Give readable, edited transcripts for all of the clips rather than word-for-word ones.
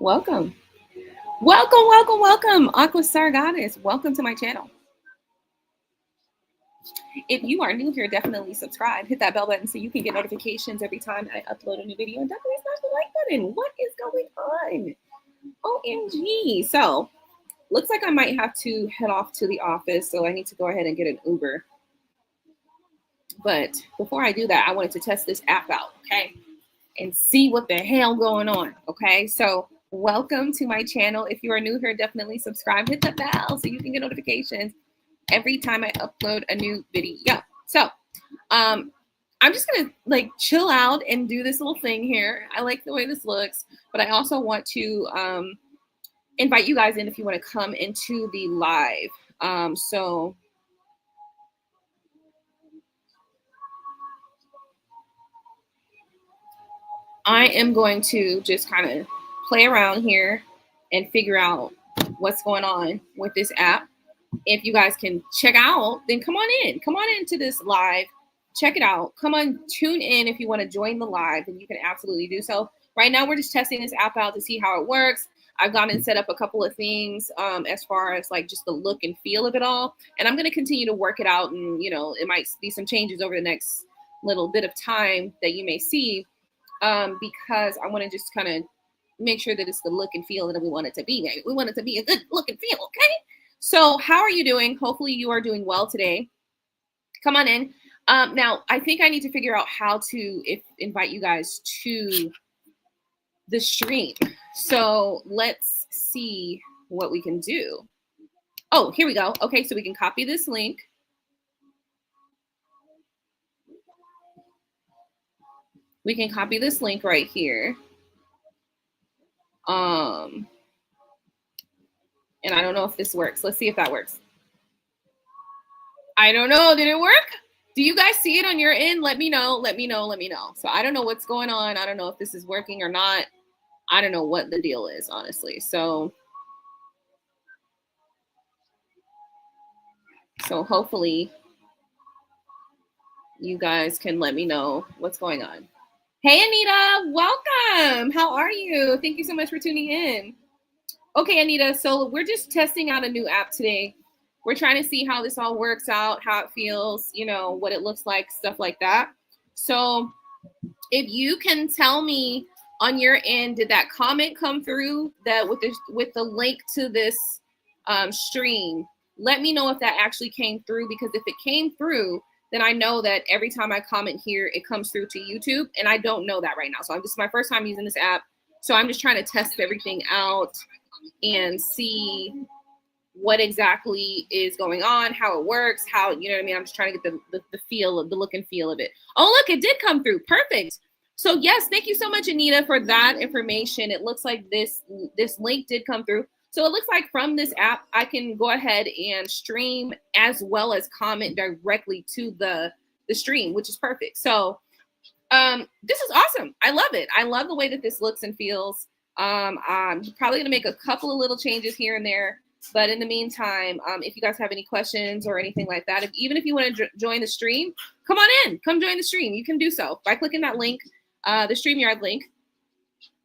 Welcome. Welcome. Aqua Star Goddess. Welcome to my channel. If you are new here, definitely subscribe. Hit that bell button so you can get notifications every time I upload a new video. And definitely smash the like button. What is going on? OMG. So, looks like I might have to head off to the office. So, I need to go ahead and get an Uber. But before I do that, I wanted to test this app out, okay? And see what the hell going on, okay? So, welcome to my channel. If you are new here, definitely subscribe. Hit the bell so you can get notifications every time I upload a new video. So, I'm just gonna like chill out and do this little thing here. I like the way this looks, but I also want to invite you guys in if you want to come into the live. So I am going to just kind of play around here and figure out what's going on with this app. If you guys can check out, then come on in. Come on into this live. Check it out. Come on, tune in if you want to join the live, and you can absolutely do so. Right now, we're just testing this app out to see how it works. I've gone and set up a couple of things as far as like just the look and feel of it all. And I'm going to continue to work it out. And, you know, it might be some changes over the next little bit of time that you may see because I want to just kind of make sure that it's the look and feel that we want it to be. We want it to be a good look and feel, okay? So how are you doing? Hopefully you are doing well today. Come on in. Now, I think I need to figure out how to invite you guys to the stream. So let's see what we can do. Oh, here we go. Okay, so we can copy this link. We can copy this link right here. And I don't know if this works. Let's see if that works. I don't know. Did it work? Do you guys see it on your end? Let me know. Let me know. So I don't know what's going on. I don't know if this is working or not. I don't know what the deal is, honestly. So hopefully you guys can let me know what's going on. Hey, Anita, welcome. How are you? Thank you so much for tuning in. Okay, Anita, so we're just testing out a new app today. We're trying to see how this all works out, how it feels, you know, what it looks like, stuff like that. So if you can tell me on your end, did that comment come through that with the link to this stream? Let me know if that actually came through, because if it came through, then I know that every time I comment here, it comes through to YouTube, and I don't know that right now. So this is my first time using this app. So I'm just trying to test everything out and see what exactly is going on, how it works, how, you know what I mean? I'm just trying to get the feel of the look and feel of it. Oh, look, it did come through. Perfect. So yes, thank you so much, Anita, for that information. It looks like this link did come through. So it looks like from this app, I can go ahead and stream as well as comment directly to the stream, which is perfect. So this is awesome. I love it. I love the way that this looks and feels. I'm probably going to make a couple of little changes here and there. But in the meantime, if you guys have any questions or anything like that, even if you want to join the stream, come on in. Come join the stream. You can do so by clicking that link, the StreamYard link.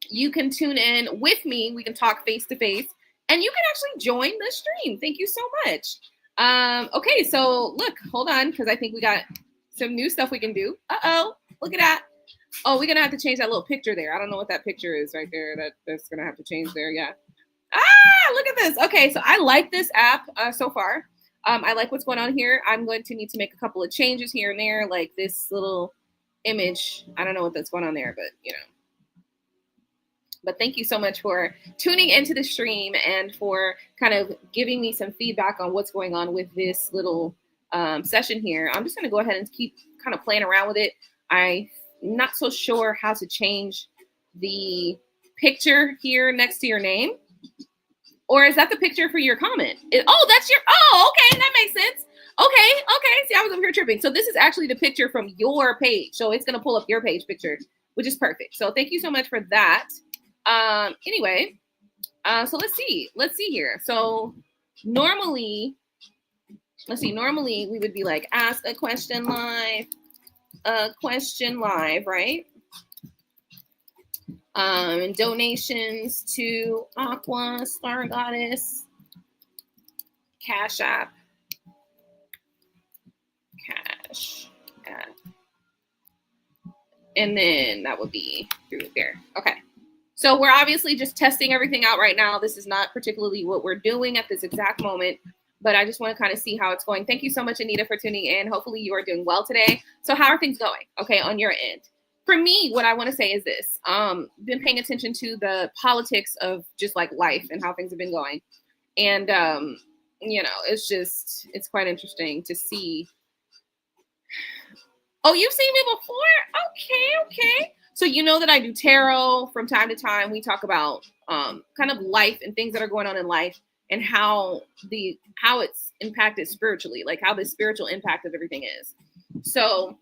You can tune in with me. We can talk face to face. And you can actually join the stream. Thank you so much. Okay, so look, hold on, because I think we got some new stuff we can do. Uh-oh, look at that. Oh, we're going to have to change that little picture there. I don't know what that picture is right there. That's going to have to change there, yeah. Ah, look at this. Okay, so I like this app so far. I like what's going on here. I'm going to need to make a couple of changes here and there, like this little image. I don't know what that's going on there, but, you know. But thank you so much for tuning into the stream and for kind of giving me some feedback on what's going on with this little session here. I'm just going to go ahead and keep kind of playing around with it. I'm not so sure how to change the picture here next to your name. Or is that the picture for your comment? That's your, okay, that makes sense. Okay. See, I was over here tripping. So this is actually the picture from your page. So it's going to pull up your page picture, which is perfect. So thank you so much for that. Anyway, so let's see here. So normally we would be like, ask a question live, right? And donations to Aqua, Star Goddess, Cash App, Cash App. And then that would be through there. Okay. So we're obviously just testing everything out right now. This is not particularly what we're doing at this exact moment, but I just want to kind of see how it's going. Thank you so much, Anita, for tuning in. Hopefully you are doing well today. So how are things going? Okay, on your end. For me, what I want to say is this. Been paying attention to the politics of just like life and how things have been going. And, you know, it's quite interesting to see. Oh, you've seen me before? Okay. So you know that I do tarot from time to time. We talk about kind of life and things that are going on in life and how it's impacted spiritually, like how the spiritual impact of everything is. So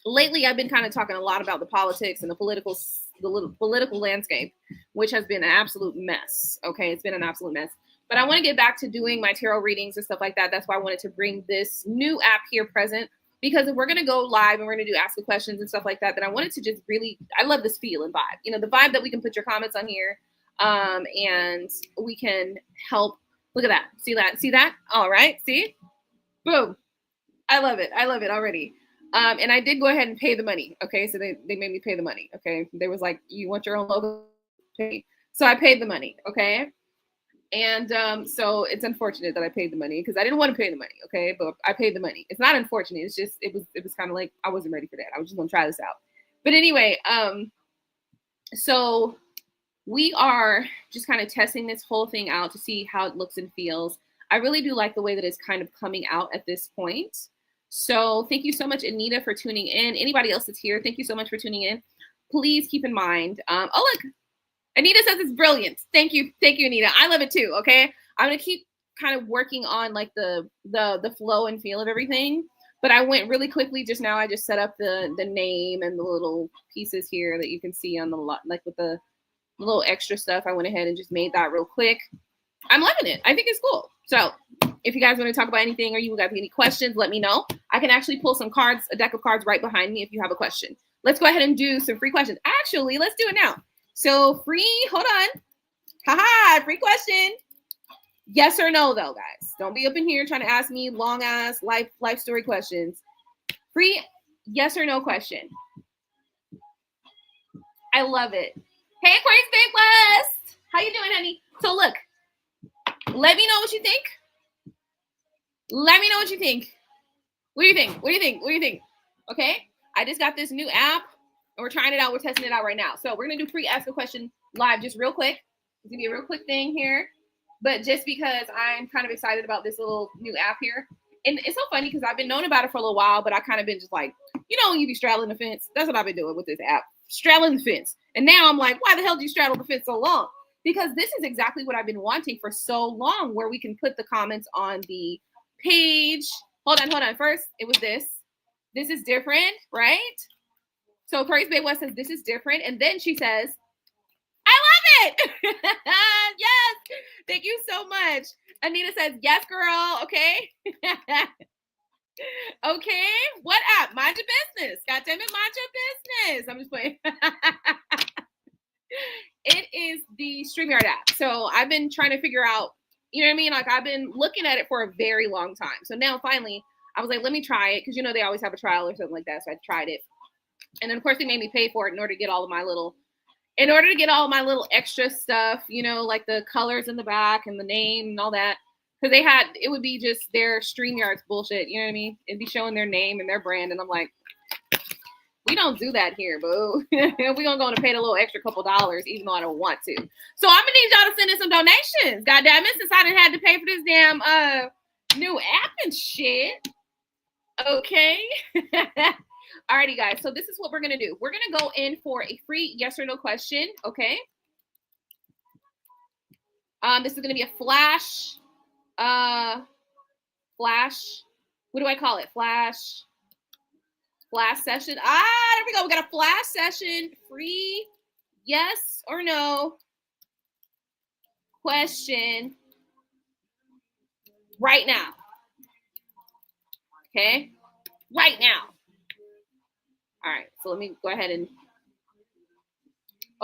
lately I've been kind of talking a lot about the politics and the political landscape, which has been an absolute mess. Okay, it's been an absolute mess. But I want to get back to doing my tarot readings and stuff like that. That's why I wanted to bring this new app here present. Because if we're going to go live and we're going to do ask the questions and stuff like that, then I wanted to just really, I love this feel and vibe. You know, the vibe that we can put your comments on here and we can help. Look at that. See that? See that? All right. See? Boom. I love it. I love it already. And I did go ahead and pay the money. Okay. So they made me pay the money. Okay. They was like, you want your own logo? Pay. So I paid the money. Okay. And so it's unfortunate that I paid the money because I didn't want to pay the money, okay? But I paid the money. It's not unfortunate. It's just it was kind of like I wasn't ready for that. I was just gonna try this out. But anyway, so we are just kind of testing this whole thing out to see how it looks and feels. I really do like the way that it's kind of coming out at this point. So thank you so much, Anita, for tuning in. Anybody else that's here, thank you so much for tuning in. Please keep in mind. Oh look. Anita says it's brilliant. Thank you, Anita. I love it too. Okay, I'm gonna keep kind of working on like the flow and feel of everything. But I went really quickly just now. I just set up the name and the little pieces here that you can see on the like with the little extra stuff. I went ahead and just made that real quick. I'm loving it. I think it's cool. So if you guys want to talk about anything or you guys have any questions, let me know. I can actually pull some cards, a deck of cards right behind me if you have a question. Let's go ahead and do some free questions. Actually, let's do it now. So free, hold on. Haha, free question. Yes or no, though, guys. Don't be up in here trying to ask me long ass life story questions. Free yes or no question. I love it. Hey, Aquarius Big West. How you doing, honey? So look, let me know what you think. Let me know what you think. What do you think? What do you think? What do you think? Okay. I just got this new app. And we're trying it out. We're testing it out right now. So we're going to do free ask a question live just real quick. It's going to be a real quick thing here. But just because I'm kind of excited about this little new app here. And it's so funny because I've been knowing about it for a little while, but I kind of been just like, you know, when you be straddling the fence. That's what I've been doing with this app. Straddling the fence. And now I'm like, why the hell do you straddle the fence so long? Because this is exactly what I've been wanting for so long, where we can put the comments on the page. Hold on. First, it was this. This is different, right? So Aquarius Bay West says, this is different. And then she says, I love it. Yes. Thank you so much. Anita says, yes, girl. Okay. Okay. What app? Mind your business. God damn it. Mind your business. I'm just playing. It is the StreamYard app. So I've been trying to figure out, you know what I mean? Like I've been looking at it for a very long time. So now finally I was like, let me try it. Cause you know, they always have a trial or something like that. So I tried it. And then of course they made me pay for it in order to get all my little extra stuff, you know, like the colors in the back and the name and all that. Cause it would be just their StreamYard's bullshit. You know what I mean? It'd be showing their name and their brand. And I'm like, we don't do that here, boo. We're gonna go and pay a little extra couple dollars, even though I don't want to. So I'm gonna need y'all to send in some donations. God damn it, since I didn't have to pay for this damn new app and shit. Okay. Alrighty, guys. So this is what we're gonna do. We're gonna go in for a free yes or no question. Okay. This is gonna be a flash. What do I call it? Flash session. There we go. We got a flash session. Free yes or no question right now. Okay. Right now. All right. So let me go ahead and.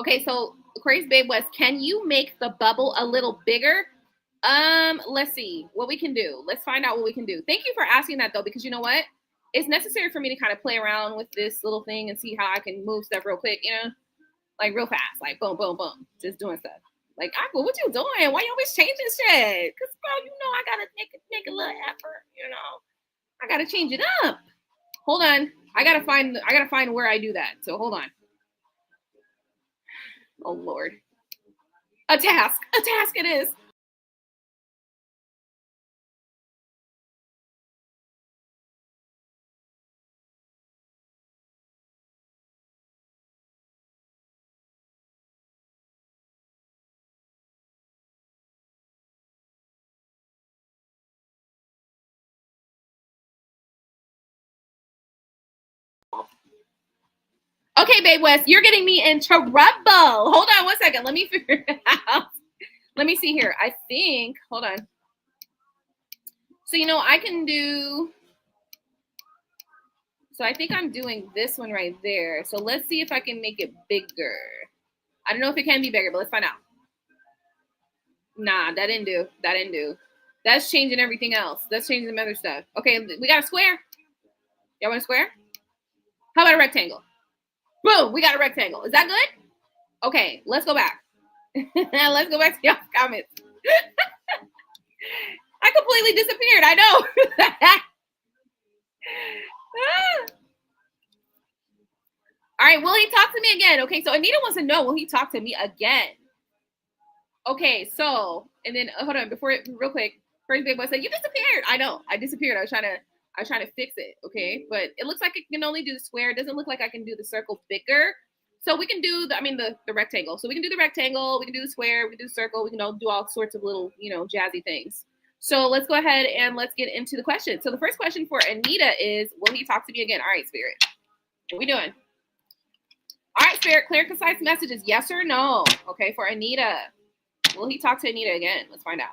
Okay, so Aquarius Babe was, can you make the bubble a little bigger? Let's see what we can do. Let's find out what we can do. Thank you for asking that though, because you know what? It's necessary for me to kind of play around with this little thing and see how I can move stuff real quick, you know, like real fast, like boom, boom, boom, just doing stuff. Like, Aqua, what you doing? Why you always changing shit? Cause girl, you know I gotta make a little effort, you know. I gotta change it up. Hold on. I gotta find where I do that. So hold on. Oh Lord. A task it is. Okay, Babe West, you're getting me in trouble. Hold on one second. Let me figure it out. Let me see here. I think, hold on. So, you know, I can do, so I think I'm doing this one right there. So let's see if I can make it bigger. I don't know if it can be bigger, but let's find out. Nah, that didn't do. That didn't do. That's changing everything else. That's changing some other stuff. Okay, we got a square. Y'all want a square? How about a rectangle? Boom, we got a rectangle. Is that good? Okay, let's go back. Let's go back to y'all's comments. I completely disappeared. I know. All right, will he talk to me again? Okay, so Anita wants to know, will he talk to me again? Okay, so, and then hold on, before real quick, first big boy said, you disappeared. I know, I disappeared. I was trying to fix it, okay? But it looks like it can only do the square. It doesn't look like I can do the circle bigger. So we can do the rectangle. So we can do the rectangle, we can do the square, we can do the circle, we can do all sorts of little, you know, jazzy things. So let's go ahead and let's get into the question. So the first question for Anita is, will he talk to me again? All right, Spirit. What are we doing? All right, Spirit, clear, concise messages, yes or no? Okay, for Anita. Will he talk to Anita again? Let's find out.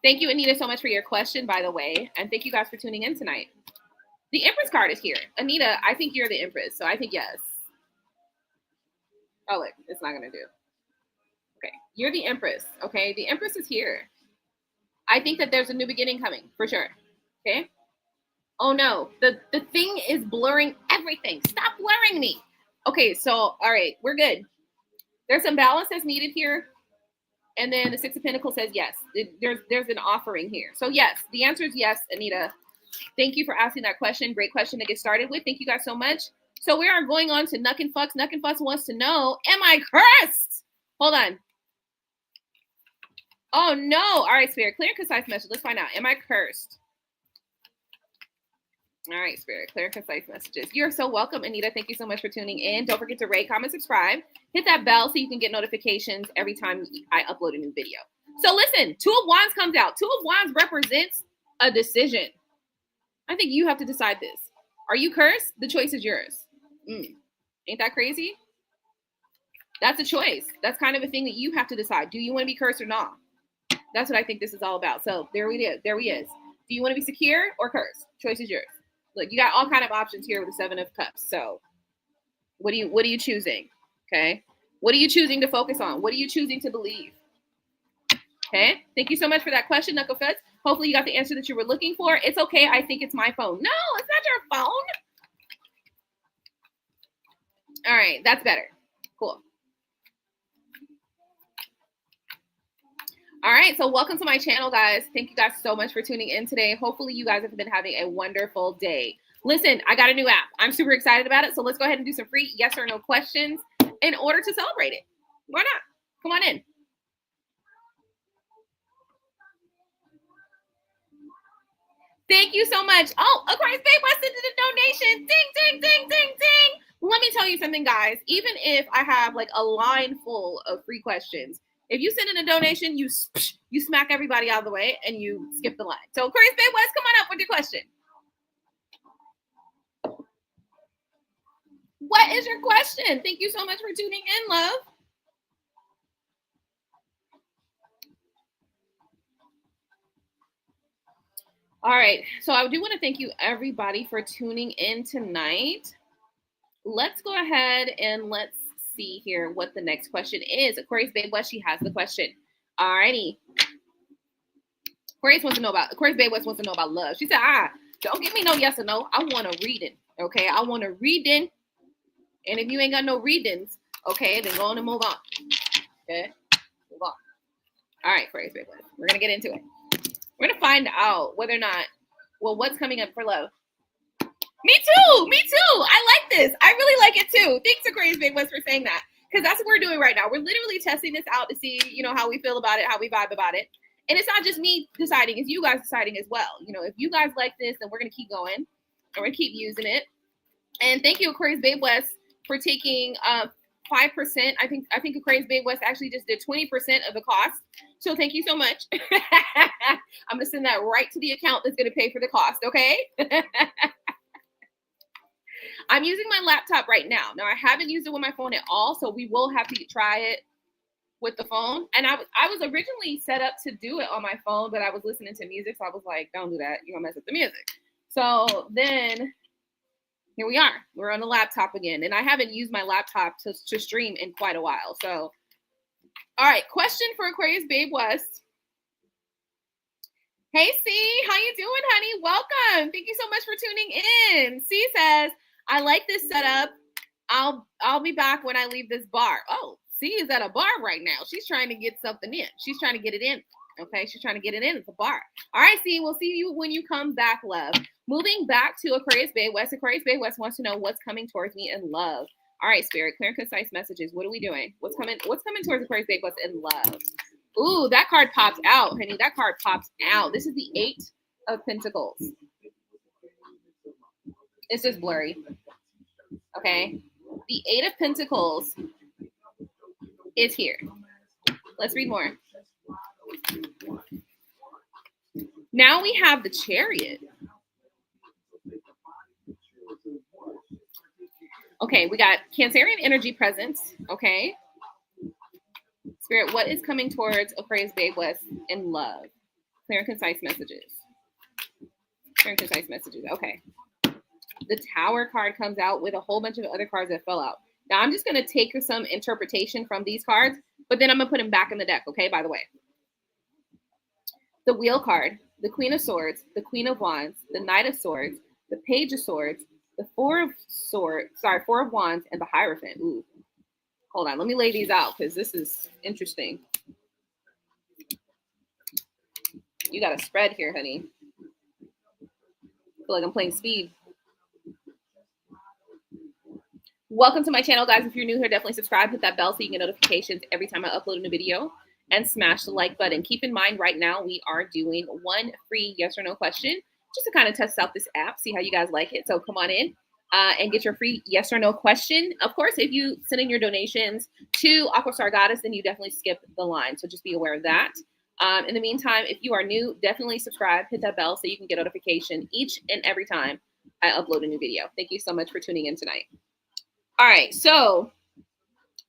Thank you, Anita, so much for your question, by the way. And thank you guys for tuning in tonight. The Empress card is here. Anita, I think you're the Empress, so I think yes. Oh, look, it's not going to do. Okay, you're the Empress, okay? The Empress is here. I think that there's a new beginning coming, for sure, okay? Oh, no, the thing is blurring everything. Stop blurring me. Okay, so, all right, we're good. There's some balance that's needed here. And then the Six of Pentacles says yes. There's an offering here. So yes, the answer is yes, Anita. Thank you for asking that question. Great question to get started with. Thank you guys so much. So we are going on to Nuck and Fucks. Nuck and Fucks wants to know, am I cursed? Hold on. Oh no. All right, Spirit. Clear and concise message. Let's find out. Am I cursed? All right, Spirit. Clear and concise messages. You're so welcome, Anita. Thank you so much for tuning in. Don't forget to rate, comment, subscribe. Hit that bell so you can get notifications every time I upload a new video. So listen, Two of Wands comes out. Two of Wands represents a decision. I think you have to decide this. Are you cursed? The choice is yours. Ain't that crazy? That's a choice. That's kind of a thing that you have to decide. Do you want to be cursed or not? That's what I think this is all about. So there we is. There he is. Do you want to be secure or cursed? Choice is yours. Look, you got all kind of options here with the Seven of Cups. So what are you choosing? Okay. What are you choosing to focus on? What are you choosing to believe? Okay. Thank you so much for that question, Knucklefuts. Hopefully you got the answer that you were looking for. It's okay. I think it's my phone. No, it's not your phone. All right. That's better. Cool. All right. So welcome to my channel, guys. Thank you guys so much for tuning in today. Hopefully you guys have been having a wonderful day. Listen, I got a new app. I'm super excited about it. So let's go ahead and do some free yes or no questions in order to celebrate it. Why not? Come on in. Thank you so much. Oh, Aquarius Babe West did a donation. Ding, ding, ding, ding, ding. Let me tell you something, guys. Even if I have like a line full of free questions, if you send in a donation, you smack everybody out of the way and you skip the line. So Aquarius Babe West, come on up with your question. What is your question? Thank you so much for tuning in, love. All right. So I do want to thank you everybody for tuning in tonight. let's go ahead and let's see here what the next question is. Aquarius Babe West, she has the question. Alrighty. Aquarius Babe West wants to know about love. She said, don't give me no yes or no. I want a reading. Okay, I want a reading. And if you ain't got no readings, okay, then go on and move on. Okay, move on. All right, Aquarius Babe West. We're gonna get into it. We're gonna find out whether or not, what's coming up for love. Me too. I like this. I really like it too. Thanks, Aquarius Babe West, for saying that. Because that's what we're doing right now. We're literally testing this out to see, how we feel about it, how we vibe about it. And it's not just me deciding, it's you guys deciding as well. If you guys like this, then we're going to keep going. And we're going to keep using it. And thank you, Aquarius Babe West, for taking 5%. I think Aquarius Babe West actually just did 20% of the cost. So thank you so much. I'm going to send that right to the account that's going to pay for the cost, okay? I'm using my laptop right now. Now, I haven't used it with my phone at all, so we will have to try it with the phone. And I was originally set up to do it on my phone, but I was listening to music, so I was like, don't do that. You're going to mess up the music. So then here we are. We're on the laptop again, and I haven't used my laptop to stream in quite a while. So, all right, question for Aquarius Babe West. Hey, C, how you doing, honey? Welcome. Thank you so much for tuning in. C says, I like this setup. I'll be back when I leave this bar. Oh, C is at a bar right now. She's trying to get something in. She's trying to get it in. Okay, she's trying to get it in. It's a bar. All right, C, we'll see you when you come back, love. Moving back to Aquarius Babe West. Aquarius Babe West wants to know what's coming towards me in love. All right, Spirit, clear and concise messages. What are we doing? What's coming towards Aquarius Babe West in love? Ooh, that card popped out, honey. That card pops out. This is the 8 of Pentacles. It's just blurry. Okay. The 8 of Pentacles is here. Let's read more. Now we have the Chariot. Okay, we got Cancerian energy present. Okay. Spirit, what is coming towards Aquarius Babe West in love? Clear and concise messages. Clear and concise messages. Okay. The Tower card comes out with a whole bunch of other cards that fell out. Now, I'm just going to take some interpretation from these cards, but then I'm going to put them back in the deck, okay, by the way. The Wheel card, the Queen of Swords, the Queen of Wands, the Knight of Swords, the Page of Swords, the Four of Wands, and the Hierophant. Ooh. Hold on, let me lay these out because this is interesting. You got a spread here, honey. I feel like I'm playing speed. Welcome to my channel, guys. If you're new here, definitely subscribe, hit that bell so you get notifications every time I upload a new video, and smash the like button. Keep in mind, right now, we are doing one free yes or no question just to kind of test out this app, see how you guys like it. So come on in and get your free yes or no question. Of course, if you send in your donations to Aqua Star Goddess, then you definitely skip the line. So just be aware of that. In the meantime, if you are new, definitely subscribe, hit that bell so you can get notification each and every time I upload a new video. Thank you so much for tuning in tonight. All right, so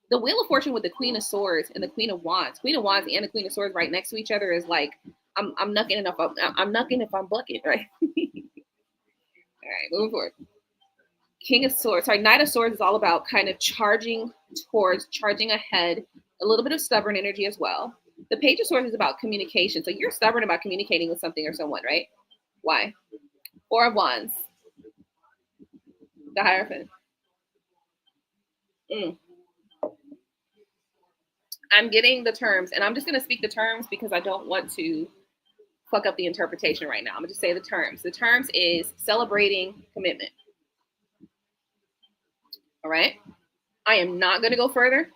the Wheel of Fortune with the Queen of Swords and the Queen of Wands. Queen of Wands and the Queen of Swords right next to each other is like, I'm knucking if I'm bucking, right? All right, moving forward. Knight of Swords is all about kind of charging ahead, a little bit of stubborn energy as well. The Page of Swords is about communication. So you're stubborn about communicating with something or someone, right? Why? Four of Wands. The Hierophant. I'm getting the terms, and I'm just going to speak the terms because I don't want to fuck up the interpretation right now. I'm going to just say the terms. The terms is celebrating commitment. All right? I am not going to go further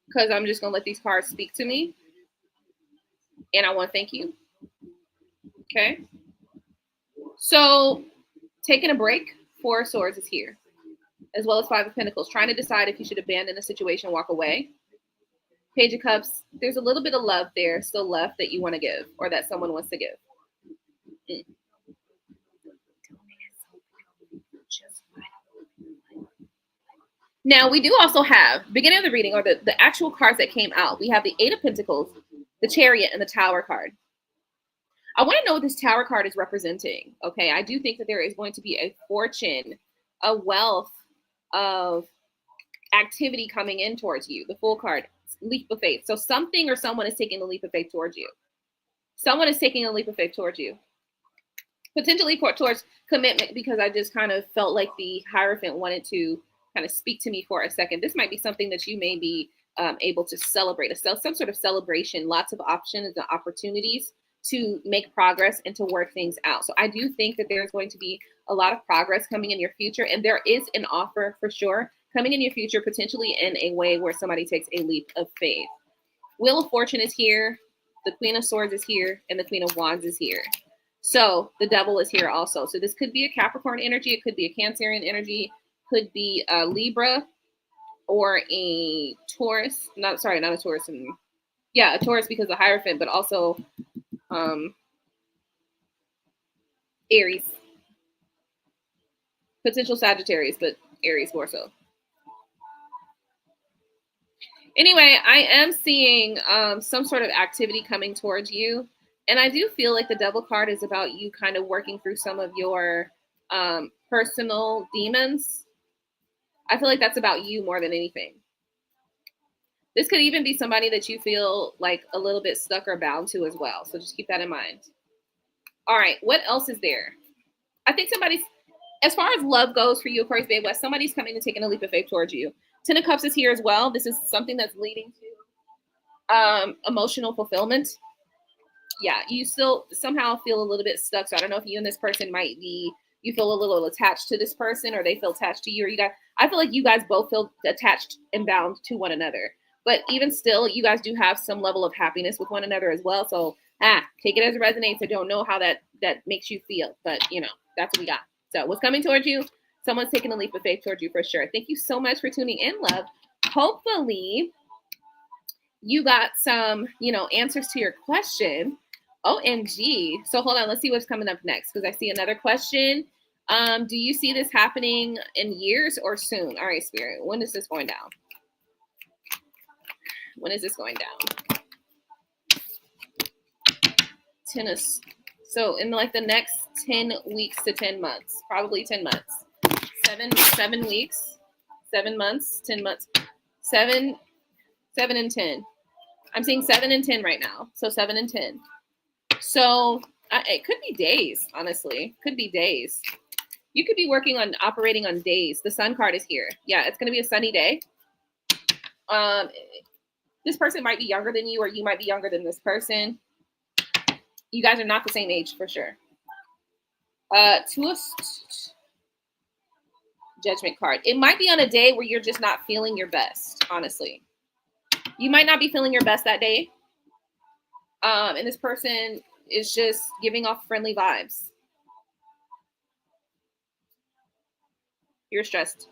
because I'm just going to let these cards speak to me. And I want to thank you. Okay? So, taking a break. Four of Swords is here, as well as Five of Pentacles. Trying to decide if you should abandon a situation, walk away. Page of Cups, there's a little bit of love there still left that you want to give, or that someone wants to give. Now, we do also have, beginning of the reading, or the actual cards that came out, we have the Eight of Pentacles, the Chariot, and the Tower card. I want to know what this Tower card is representing. Okay, I do think that there is going to be a fortune, a wealth, of activity coming in towards you. The Fool card, leap of faith. So something or someone is taking a leap of faith towards you. Someone is taking a leap of faith towards you. Potentially towards commitment, because I just kind of felt like the Hierophant wanted to kind of speak to me for a second. This might be something that you may be able to celebrate, some sort of celebration, lots of options and opportunities to make progress and to work things out. So I do think that there's going to be a lot of progress coming in your future, and there is an offer for sure coming in your future, potentially in a way where somebody takes a leap of faith. Wheel of Fortune is here, the Queen of Swords is here, and the Queen of Wands is here. So the Devil is here also. So this could be a Capricorn energy. It could be a Cancerian energy. Could be a Libra or a Taurus. Not a Taurus. Yeah, a Taurus because of Hierophant, but also Aries. Potential Sagittarius, but Aries more so. Anyway, I am seeing some sort of activity coming towards you. And I do feel like the Devil card is about you kind of working through some of your personal demons. I feel like that's about you more than anything. This could even be somebody that you feel like a little bit stuck or bound to as well. So just keep that in mind. All right, what else is there? I think as far as love goes for you, Aquarius Babe West, somebody's coming and taking a leap of faith towards you. Ten of Cups is here as well. This is something that's leading to emotional fulfillment. Yeah, you still somehow feel a little bit stuck. So I don't know if you and this person you feel a little attached to this person, or they feel attached to you, or I feel like you guys both feel attached and bound to one another. But even still, you guys do have some level of happiness with one another as well. So take it as it resonates. I don't know how that makes you feel, but that's what we got. So what's coming towards you? Someone's taking a leap of faith towards you for sure. Thank you so much for tuning in, love. Hopefully you got some, answers to your question. OMG. So hold on. Let's see what's coming up next, because I see another question. Do you see this happening in years or soon? All right, Spirit. When is this going down? When is this going down? So in like the next 10 weeks to 10 months, probably 10 months, 7 weeks, 7 months, 10 months, 7 and 10. I'm seeing 7 and 10 right now. So 7 and 10. So it could be days, honestly. Could be days. You could be operating on days. The Sun card is here. Yeah, it's going to be a sunny day. This person might be younger than you, or you might be younger than this person. You guys are not the same age for sure. Judgment card. It might be on a day where you're just not feeling your best, honestly. You might not be feeling your best that day. And this person is just giving off friendly vibes. You're stressed.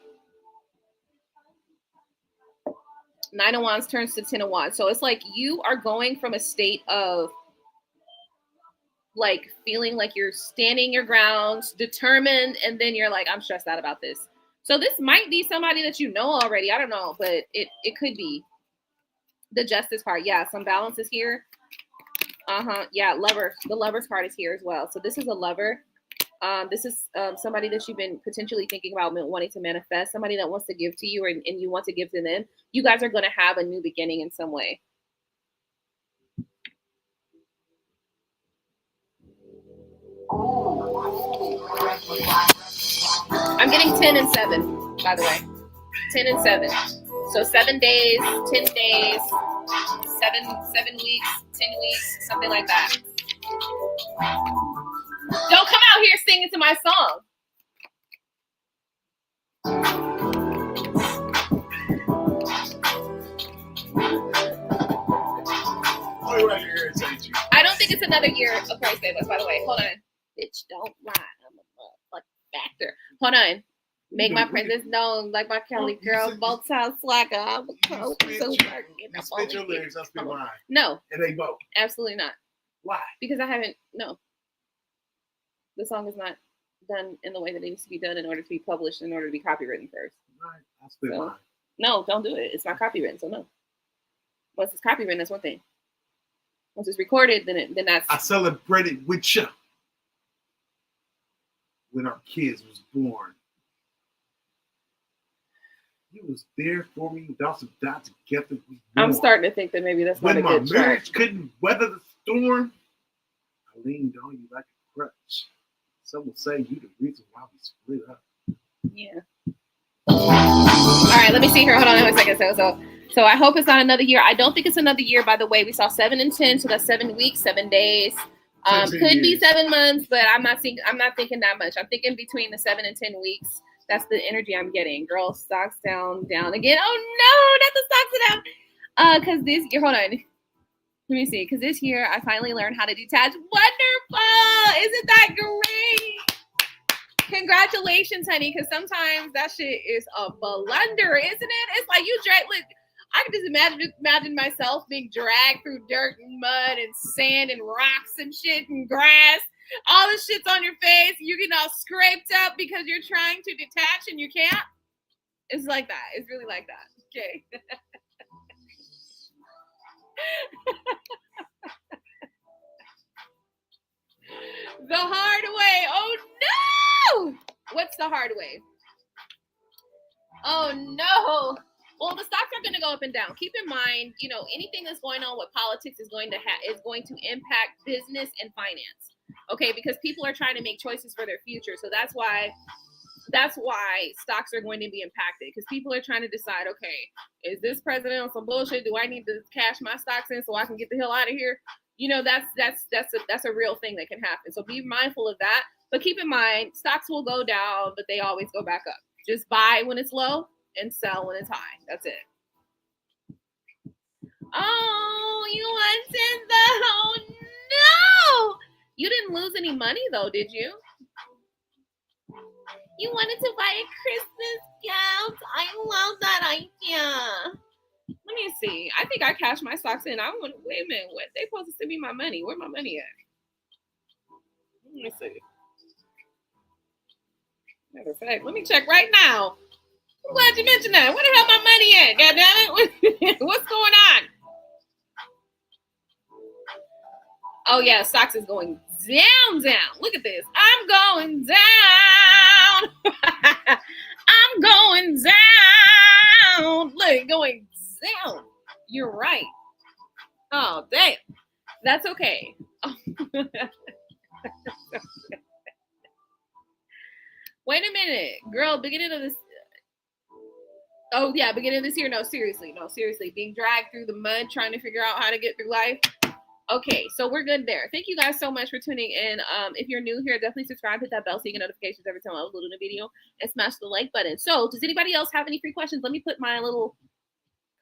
9 of Wands turns to 10 of Wands. So it's like you are going from a state of like feeling like you're standing your ground, determined, and then you're like, I'm stressed out about this. So this might be somebody that you know already. I don't know, but it could be. The Justice card. Yeah, some balance is here. Yeah, Lover. The Lover's card is here as well. So this is a lover. This is somebody that you've been potentially thinking about wanting to manifest, somebody that wants to give to you, and you want to give to them. You guys are going to have a new beginning in some way. I'm getting 10 and 7, by the way. 10 and 7. So 7 days, 10 days, 7 weeks, 10 weeks, something like that. Don't come out here singing to my song. I don't think it's another year of Christ Babe. By the way, hold on. Bitch, don't lie. I'm a motherfucking factor. Hold on. Make my presence known like my Kelly girl, both sides slacker. I'm a coach. Spit your lyrics, I'll spit mine. No. And they both. Absolutely not. Why? Because I haven't, no. The song is not done in the way that it needs to be done in order to be published, in order to be copywritten first. Right. I'll spit mine. No, don't do it. It's not copywritten, so no. Once it's copywritten, that's one thing. Once it's recorded, then that's... I celebrated with you when our kids was born. You was there for me. That's together. I'm starting to think that maybe that's not a when good my marriage couldn't weather the storm, I leaned on you like a crutch. Some would say you the reason why we split up. Yeah. All right, let me see here. Hold on a second. So I hope it's not another year. I don't think it's another year, by the way. We saw 7 and 10, so that's 7 weeks, 7 days. Could be 7 months, but I'm not thinking that much. I'm thinking between the 7 and 10 weeks. That's the energy I'm getting. Girl, stocks down again. Oh no, not the stocks down. Because this year, hold on. Let me see. Because this year I finally learned how to detach. Wonderful! Isn't that great? Congratulations, honey. Because sometimes that shit is a blunder, isn't it? It's like you drag. Like, I can just imagine myself being dragged through dirt and mud and sand and rocks and shit and grass. All the shit's on your face. You're getting all scraped up because you're trying to detach and you can't. It's like that. It's really like that. Okay. The hard way. Oh no! What's the hard way? Oh no! Well, the stocks are going to go up and down. Keep in mind, anything that's going on with politics is going to impact business and finance. Okay, because people are trying to make choices for their future. So that's why stocks are going to be impacted, because people are trying to decide, okay, is this president on some bullshit? Do I need to cash my stocks in so I can get the hell out of here? That's a real thing that can happen. So be mindful of that. But keep in mind, stocks will go down, but they always go back up. Just buy when it's low and sell when it's high. That's it. Oh, you wanted oh no! You didn't lose any money though, did you? You wanted to buy a Christmas gift. I love that idea. Let me see. I think I cashed my stocks in. Wait a minute. What? They supposed to send me my money. Where my money at? Let me see. Matter of fact, let me check right now. I'm glad you mentioned that. Where the hell my money at? Goddammit. What's going on? Oh yeah, stocks is going down. Look at this. I'm going down. I'm going down. Look, going down. You're right. Oh, damn. That's okay. Oh. Wait a minute. Girl, beginning of this. Oh, yeah, beginning of this year. No, seriously. Being dragged through the mud, trying to figure out how to get through life. Okay, so we're good there. Thank you guys so much for tuning in. If you're new here, definitely subscribe, hit that bell so you get notifications every time I upload a video, and smash the like button. So, does anybody else have any free questions? Let me put my little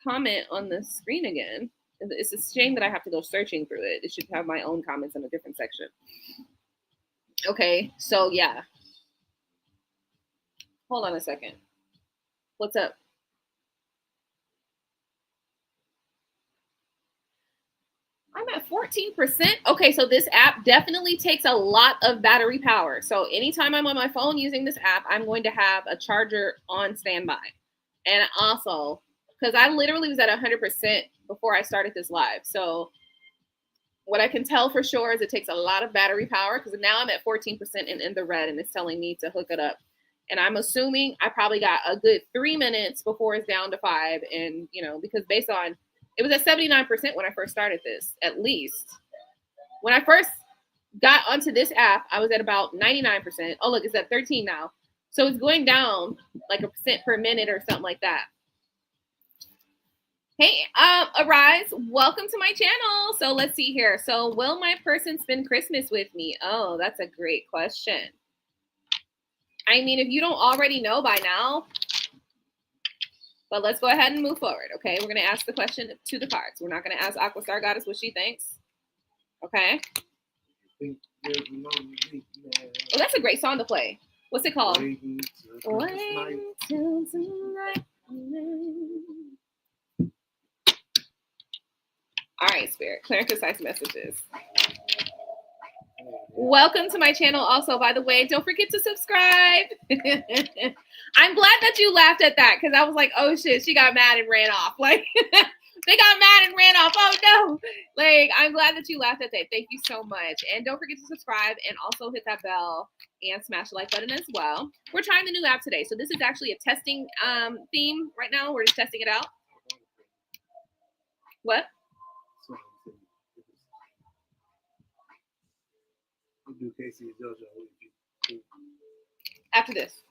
comment on the screen again. It's a shame that I have to go searching through it. It should have my own comments in a different section. Okay, so yeah. Hold on a second. What's up? I'm at 14%. Okay, so this app definitely takes a lot of battery power. So anytime I'm on my phone using this app, I'm going to have a charger on standby. And also, because I literally was at 100% before I started this live. So what I can tell for sure is it takes a lot of battery power, because now I'm at 14% and in the red, and it's telling me to hook it up. And I'm assuming I probably got a good 3 minutes before it's down to 5. And, because based on, it was at 79% when I first started this, at least. When I first got onto this app, I was at about 99%. Oh, look, it's at 13 now. So it's going down like 1% per minute or something like that. Hey, Arise, welcome to my channel. So let's see here. So will my person spend Christmas with me? Oh, that's a great question. I mean, if you don't already know by now, but let's go ahead and move forward, okay? We're going to ask the question to the cards. We're not going to ask Aqua Star Goddess what she thinks, okay? Oh, that's a great song to play. What's it called? Wait till tonight. All right, Spirit. Clear and concise messages. Welcome to my channel also, by the way. Don't forget to subscribe. I'm glad that you laughed at that, because I was like, oh shit, she got mad and ran off. Like, They got mad and ran off. Oh no. Like, I'm glad that you laughed at that. Thank you so much. And don't forget to subscribe and also hit that bell and smash the like button as well. We're trying the new app today. So this is actually a testing theme right now. We're just testing it out. What? Do Casey and JoJo. After this.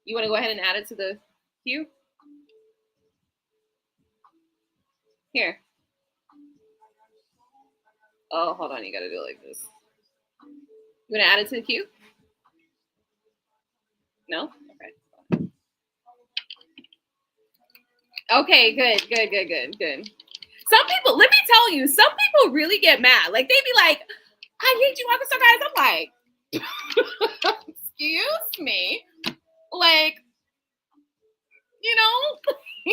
You want to go ahead and add it to the queue? Here. Oh, hold on. You got to do it like this. You want to add it to the queue? No? Okay. Okay, good. Some people, let me tell you, some people really get mad. Like, they be like, I hate you, Aqua guys. I'm like, excuse me. Like, you know,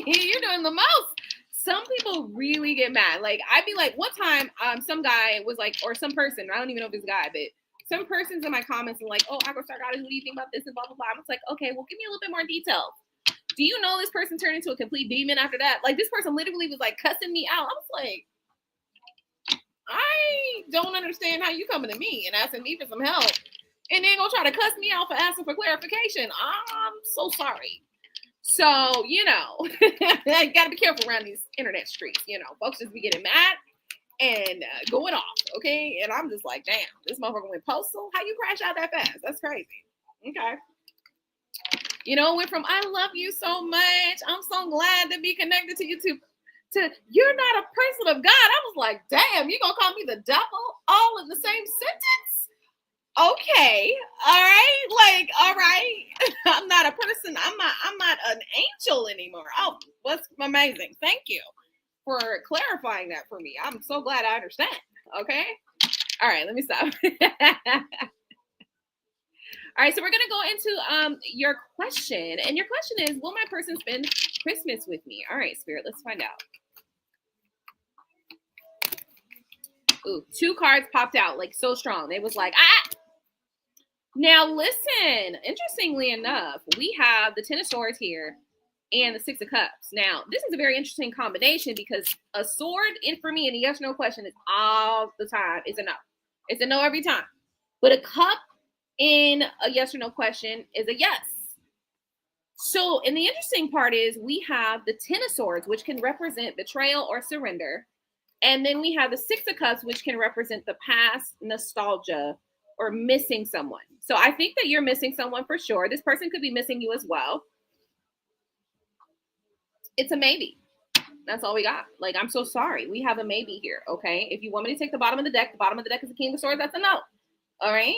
you're doing the most. Some people really get mad. Like, I'd be like, one time, some guy was like, or some person, I don't even know if it's a guy, but some person's in my comments and like, oh, Aqua Goddess, what do you think about this and blah, blah, blah. I was like, okay, well, give me a little bit more detail. Do you know this person turned into a complete demon after that? Like, this person literally was like cussing me out. I was like, I don't understand how you coming to me and asking me for some help and then gonna try to cuss me out for asking for clarification. I'm so sorry. So, you know, I gotta be careful around these internet streets. You know, folks just be getting mad and going off, okay? And I'm just like, damn, this motherfucker went postal. How you crash out that fast? That's crazy. Okay. You know, went from I love you so much, I'm so glad to be connected to you, to you're not a person of God. I was like, damn, you gonna call me the devil all in the same sentence? Okay, all right, like, all right. I'm not a person. I'm not an angel anymore. Oh, what's amazing. Thank you for clarifying that for me. I'm so glad I understand. Okay. All right, let me stop. All right, so we're going to go into your question. And your question is, will my person spend Christmas with me? All right, Spirit, let's find out. Ooh, 2 cards popped out, like, so strong. They was like, ah! Now, listen, interestingly enough, we have the 10 of Swords here and the 6 of Cups. Now, this is a very interesting combination because a sword, in for me, in a yes or no question is all the time. It's a no. It's a no every time. But a cup in a yes or no question is a yes. So, and the interesting part is we have the 10 of Swords, which can represent betrayal or surrender. And then we have the 6 of Cups, which can represent the past, nostalgia, or missing someone. So I think that you're missing someone for sure. This person could be missing you as well. It's a maybe. That's all we got. Like, I'm so sorry. We have a maybe here, okay? If you want me to take the bottom of the deck is the King of Swords. That's a no. All right?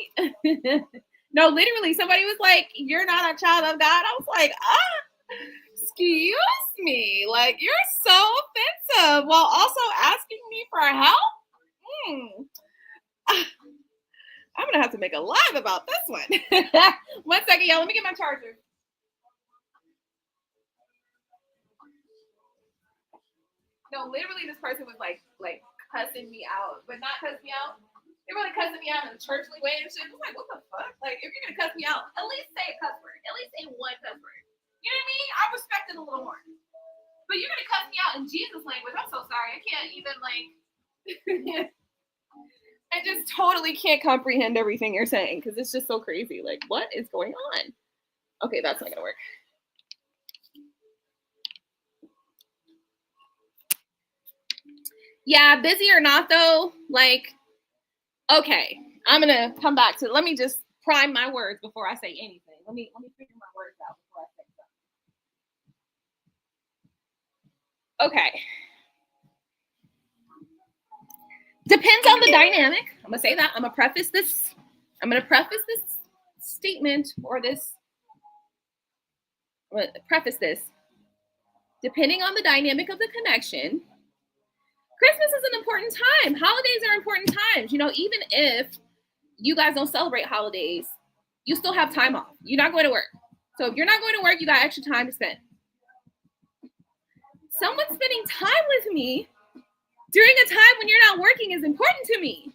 No, literally, somebody was like, you're not a child of God. I was like, excuse me. Like, you're so offensive while also asking me for help? I'm going to have to make a live about this one. 1 second, y'all. Let me get my charger. No, literally, this person was like cussing me out, but not cussing me out. They were like cussing me out in a churchly way and shit. I was like, what the fuck? Like, if you're going to cuss me out, at least say a cuss word. At least say one cuss word. You know what I mean? I respect it a little more. But you're going to cuss me out in Jesus language. I'm so sorry. I can't even, like... I just totally can't comprehend everything you're saying because it's just so crazy. Like, what is going on? Okay, that's not going to work. Yeah, busy or not, though, like, okay, I'm going to come back to, let me just prime my words before I say anything. Let me figure my words out before I say something. Okay. Depends on the dynamic. I'm going to say that. I'm going to preface this statement or this. I'm going to preface this. Depending on the dynamic of the connection, Christmas is an important time. Holidays are important times. You know, even if you guys don't celebrate holidays, you still have time off. You're not going to work. So if you're not going to work, you got extra time to spend. Someone spending time with me during a time when you're not working is important to me.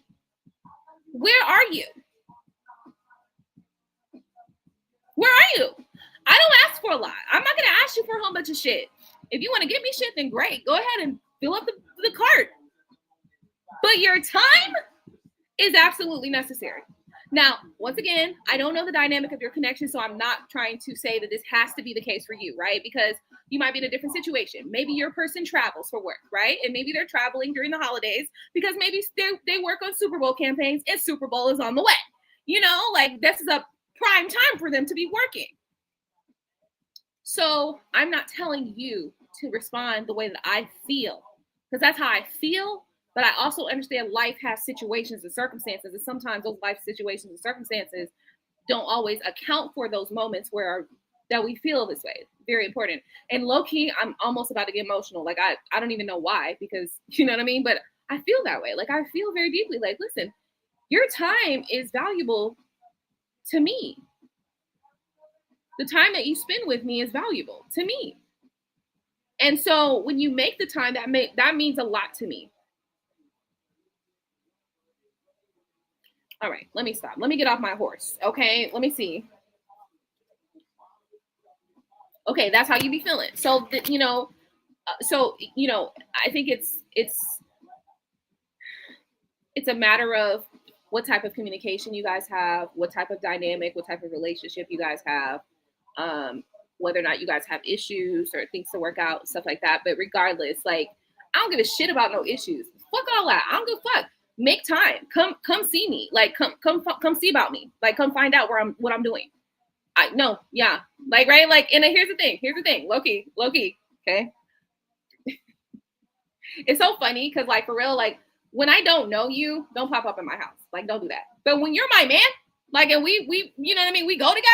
Where are you? Where are you? I don't ask for for a lot. I'm not gonna ask you for a whole bunch of shit. If you want to give me shit, then great. Go ahead and fill up the cart. But your time is absolutely necessary. Now, once again, I don't know the dynamic of your connection, so I'm not trying to say that this has to be the case for you, right? Because you might be in a different situation. Maybe your person travels for work, right? And maybe they're traveling during the holidays because maybe they work on Super Bowl campaigns and Super Bowl is on the way. You know, like this is a prime time for them to be working. So I'm not telling you to respond the way that I feel, because that's how I feel. But I also understand life has situations and circumstances, and sometimes those life situations and circumstances don't always account for those moments that we feel this way. Very important. And low key, I'm almost about to get emotional. Like I don't even know why, because you know what I mean? But I feel that way. Like I feel very deeply. Like, listen, your time is valuable to me. The time that you spend with me is valuable to me. And so when you make the time, that means a lot to me. All right, let me stop. Let me get off my horse. Okay, let me see. Okay, that's how you be feeling. So, I think it's a matter of what type of communication you guys have, what type of dynamic, what type of relationship you guys have, whether or not you guys have issues or things to work out, stuff like that. But regardless, like, I don't give a shit about no issues. Fuck all that. I don't give a fuck. Make time. Come see me. Like, come see about me. Like, come find out what I'm doing. Like, right? Like, and here's the thing. Low-key. Okay. It's so funny because, like, for real, like, when I don't know you, don't pop up in my house. Like, don't do that. But when you're my man, like, and we you know what I mean? We go together.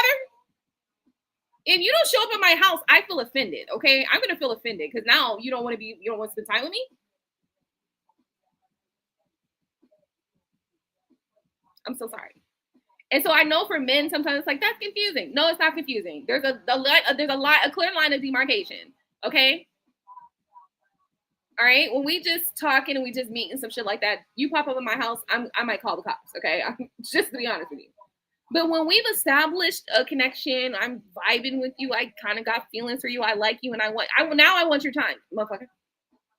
If you don't show up at my house, I feel offended. Okay. I'm going to feel offended because now you don't want to spend time with me. I'm so sorry. And so I know for men, sometimes it's like, that's confusing. No, it's not confusing. There's a clear line of demarcation. Okay. All right. When we just talking and we just meet and some shit like that, you pop up in my house, I might call the cops. Okay. Just to be honest with you. But when we've established a connection, I'm vibing with you. I kind of got feelings for you. I like you. And I want your time, motherfucker.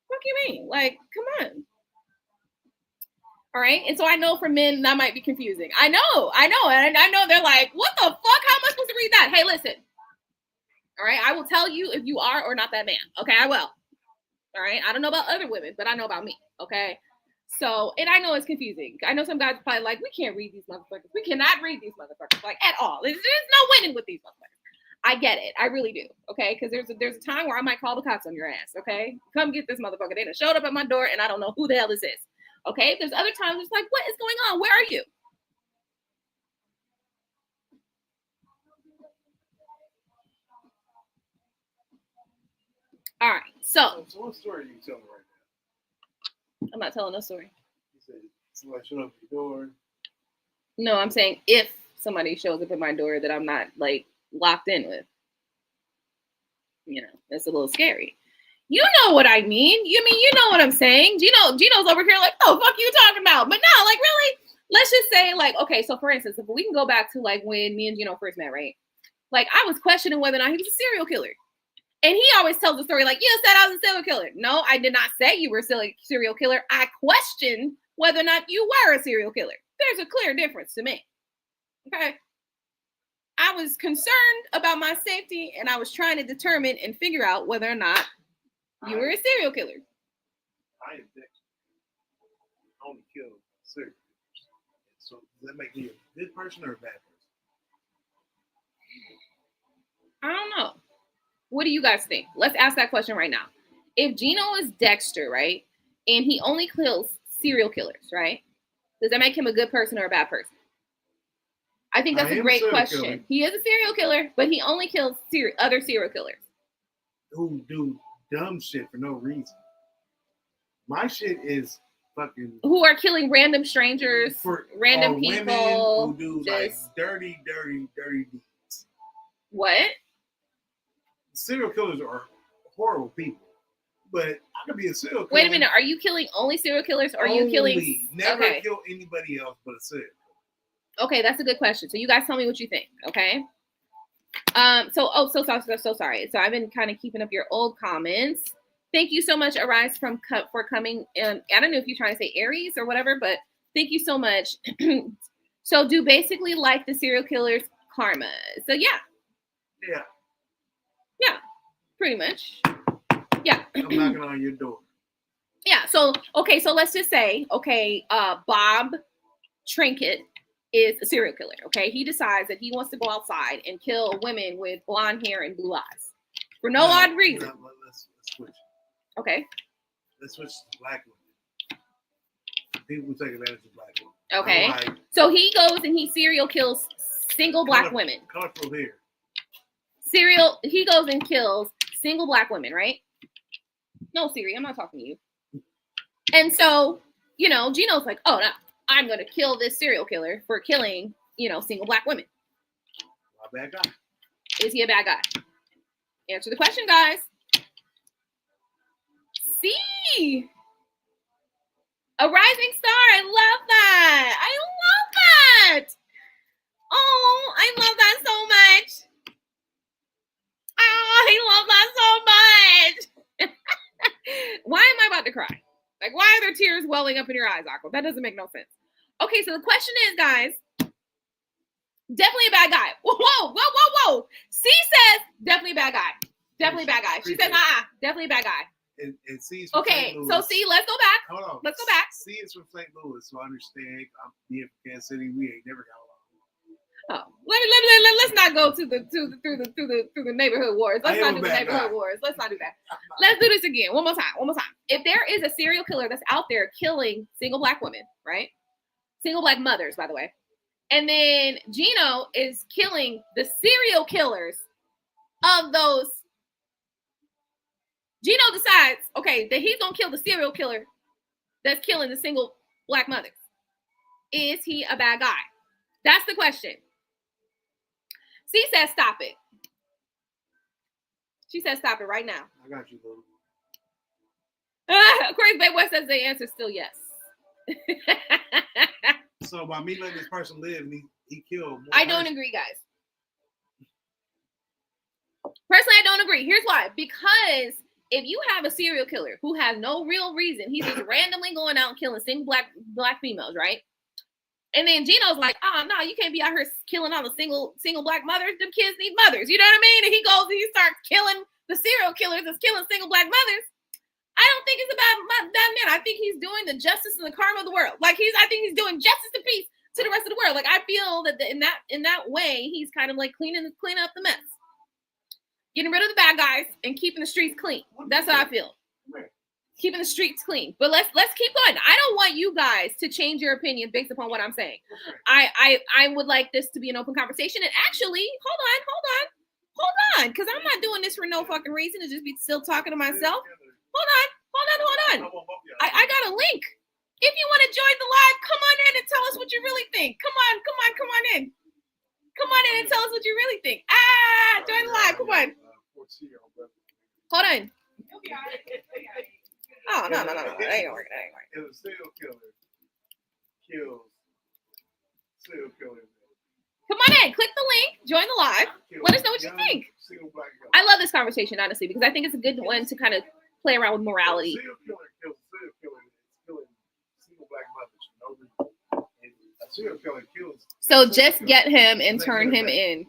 What do you mean? Like, come on. All right. And so I know for men, that might be confusing. I know. And I know they're like, what the fuck? How am I supposed to read that? Hey, listen. All right. I will tell you if you are or not that man. Okay. I will. All right. I don't know about other women, but I know about me. Okay. So, and I know it's confusing. I know some guys are probably like, we can't read these motherfuckers. We cannot read these motherfuckers, like, at all. There's no winning with these motherfuckers. I get it. I really do. Okay. Because there's a time where I might call the cops on your ass. Okay. Come get this motherfucker. They done showed up at my door and I don't know who the hell this is. Okay. There's other times it's like, what is going on? Where are you? All right. So what story are you telling right now? I'm not telling no story. You said somebody showed up at your door. No, I'm saying if somebody shows up at my door that I'm not like locked in with, you know, it's a little scary. You know what I mean? You know what I'm saying? Gino's over here like, oh, fuck you talking about? But no, like, really, let's just say, like, okay, so for instance, if we can go back to like when me and Gino first met, right? Like, I was questioning whether or not he was a serial killer. And he always tells the story like, you said I was a serial killer. No, I did not say you were a serial killer. I questioned whether or not you were a serial killer. There's a clear difference to me. Okay. I was concerned about my safety and I was trying to determine and figure out whether or not you were a serial killer. I am Dexter. I only kill serial killers. So does that make you a good person or a bad person? I don't know. What do you guys think? Let's ask that question right now. If Gino is Dexter, right, and he only kills serial killers, right, does that make him a good person or a bad person? I think that's a great question. Killer. He is a serial killer, but he only kills other serial killers. Who do dumb shit for no reason. My shit is fucking... Who are killing random strangers, random people. Who do like dirty deeds. What? Serial killers are horrible people. But I could be a serial killer. Wait a minute. Are you killing only serial killers or are you killing... Never kill anybody else but a serial killer. Okay, that's a good question. So you guys tell me what you think, okay? So sorry. So I've been kind of keeping up your old comments. Thank you so much, Arise, for coming. I don't know if you're trying to say Aries or whatever, but thank you so much. So do basically like the serial killer's karma. So yeah, pretty much. Yeah. I'm knocking on your door. Yeah. So okay. So let's just say, okay, Bob Trinket is a serial killer. Okay, he decides that he wants to go outside and kill women with blonde hair and blue eyes for no odd reason. Let's switch. Okay. Let's switch to black women. People take advantage of black women. Okay. Like, so he goes and he serial kills single black women. Colorful hair. He goes and kills single black women, right? No, Siri, I'm not talking to you. And so, Gino's like, oh, no, I'm going to kill this serial killer for killing, single black women. A bad guy. Is he a bad guy? Answer the question, guys. C. A rising star. I love that. I love that. Oh, I love that so much. Oh, I love that so much. Why am I about to cry? Like, why are there tears welling up in your eyes, Aqua? That doesn't make no sense. Okay, so the question is, guys, definitely a bad guy. Whoa. C says definitely a bad guy. Definitely a bad guy. She says, definitely a bad guy. And C's from okay, St. Louis. So C, let's go back. Hold on. Let's go back. C is from St. Louis, so I understand. I'm being from Kansas City. We ain't never got along. Oh, let's not go through the neighborhood wars. Let's not do the neighborhood wars. Let's not do that. Let's do this again. One more time. If there is a serial killer that's out there killing single black women, right? Single black mothers, by the way. And then Gino is killing the serial killers of those. Gino decides, okay, that he's going to kill the serial killer that's killing the single black mothers. Is he a bad guy? That's the question. C says stop it. She says stop it right now. I got you, boo. Crazy Bay West says the answer is still yes. So by me letting this person live, he killed. I don't agree, guys. Personally, I don't agree. Here's why. Because if you have a serial killer who has no real reason, he's just randomly going out and killing single black females, right? And then Gino's like, oh, no, you can't be out here killing all the single black mothers. Them kids need mothers. You know what I mean? And he goes and he starts killing the serial killers that's killing single black mothers. I don't think it's about that man. I think he's doing the justice and the karma of the world. Like I think he's doing justice and peace to the rest of the world. Like I feel that in that way, he's kind of like cleaning up the mess. Getting rid of the bad guys and keeping the streets clean. That's how I feel. Keeping the streets clean. But let's keep going. I don't want you guys to change your opinion based upon what I'm saying. I would like this to be an open conversation. And actually, hold on, because I'm not doing this for no fucking reason to just be still talking to myself. Hold on. I got a link. If you want to join the live, come on in and tell us what you really think. Come on in. Come on in and tell us what you really think. Join the live. Come on. Hold on. Oh, no. That ain't working. If a serial killer kills serial killer. Come on in. Click the link. Join the live. Let us know what you think. I love this conversation, honestly, because I think it's a good one to kind of play around with morality. A serial killer kills serial killer. It's killing single black mothers for no reason. And a serial killer kills. So just get him and turn him in.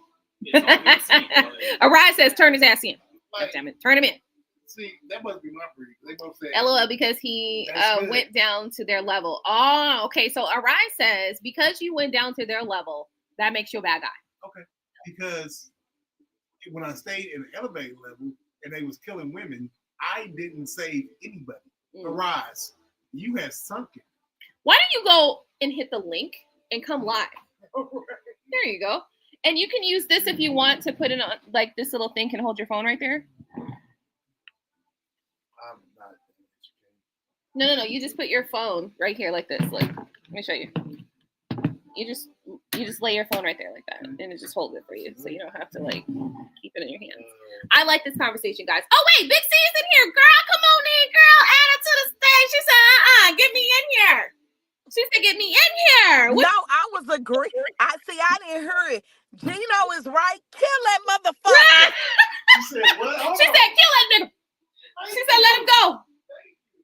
Arise says turn his ass in. Like, damn it. Turn him in. See, that must be my breed. They both say LOL because he went down to their level. Oh, okay. So Arise says because you went down to their level, that makes you a bad guy. Okay. Because when I stayed in the elevator level and they was killing women, I didn't save anybody. Arise, you have sunken. Why don't you go and hit the link and come live? There you go. And you can use this if you want to put it on, like this little thing can hold your phone right there. I'm not. No. You just put your phone right here like this. Like, let me show you. You just lay your phone right there like that, and it just holds it for you, so you don't have to like keep it in your hands. I like this conversation, guys. Oh wait, Big C is in here, girl. Come on in, girl. Add her to the stage. She said, get me in here. She said, get me in here. No, I was agreeing. I didn't hear it. Gino is right. Kill that She said, what? She said, kill that nigga. She said, let him go.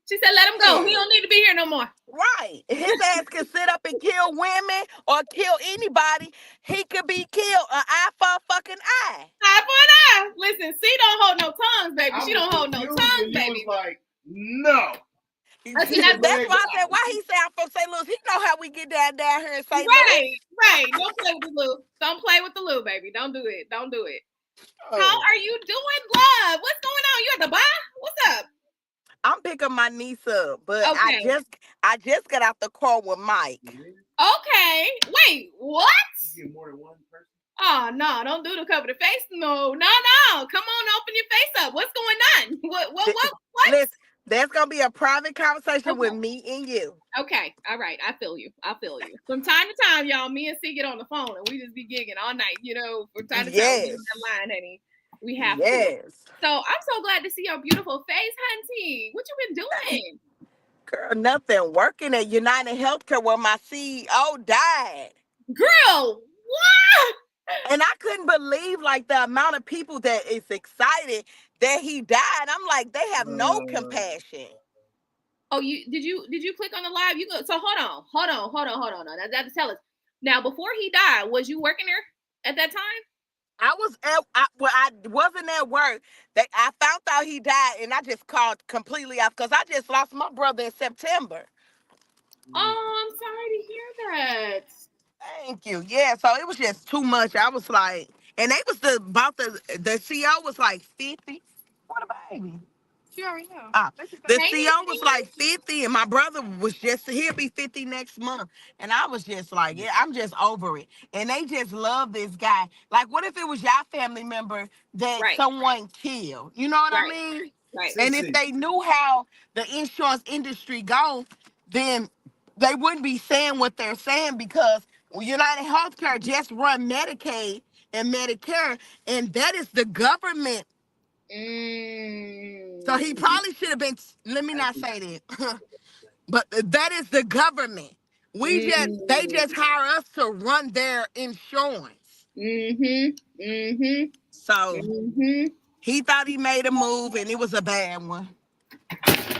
She said, let him go. He don't need to be here no more. Right. His ass can sit up and kill women or kill anybody. He could be killed. An eye for a fucking eye. Eye for an eye. Listen, C don't hold no tongues, baby. She don't hold no tongues, baby. Was like, no. That's why I said, why he say I'm from St. Louis? He know how we get down here in St. Louis. Right. Don't play with the Lou. Don't play with the Lou, baby. Don't do it. Don't do it. Oh. How are you doing, love? What's going on? You at the bar? What's up? I'm picking my niece up, but okay. I just got out the car with Mike. Okay. Wait, what? You get more than one person? Oh, no, don't do the cover the face. No. Come on, open your face up. What's going on? What? Listen, there's going to be a private conversation with me and you. Okay. All right. I feel you. From time to time, y'all, me and C get on the phone and we just be gigging all night, from time to time. We get that line, honey. We have to. So I'm so glad to see your beautiful face, hunty. What you been doing? Girl, nothing. Working at United Healthcare where my CEO died. Girl, what? And I couldn't believe the amount of people that is excited that he died. I'm like, they have no compassion. Oh, did you click on the live? You go. So hold on. Now, that tell us. Now, before he died, was you working there at that time? I wasn't at work. I found out he died, and I just called completely off because I just lost my brother in September. Oh, I'm sorry to hear that. Thank you. Yeah, so it was just too much. I was like, and they was the CEO was like 50. What a baby. She already know. The CEO was like 50, and my brother was he'll be 50 next month. And I was just like, yeah, I'm just over it. And they just love this guy. Like, what if it was your family member that someone killed? You know what I mean? Right. And if they knew how the insurance industry goes, then they wouldn't be saying what they're saying because United Healthcare just run Medicaid and Medicare, and that is the government. So he probably should have been. Let me not say that, but that is the government. They just hire us to run their insurance. So he thought he made a move, and it was a bad one.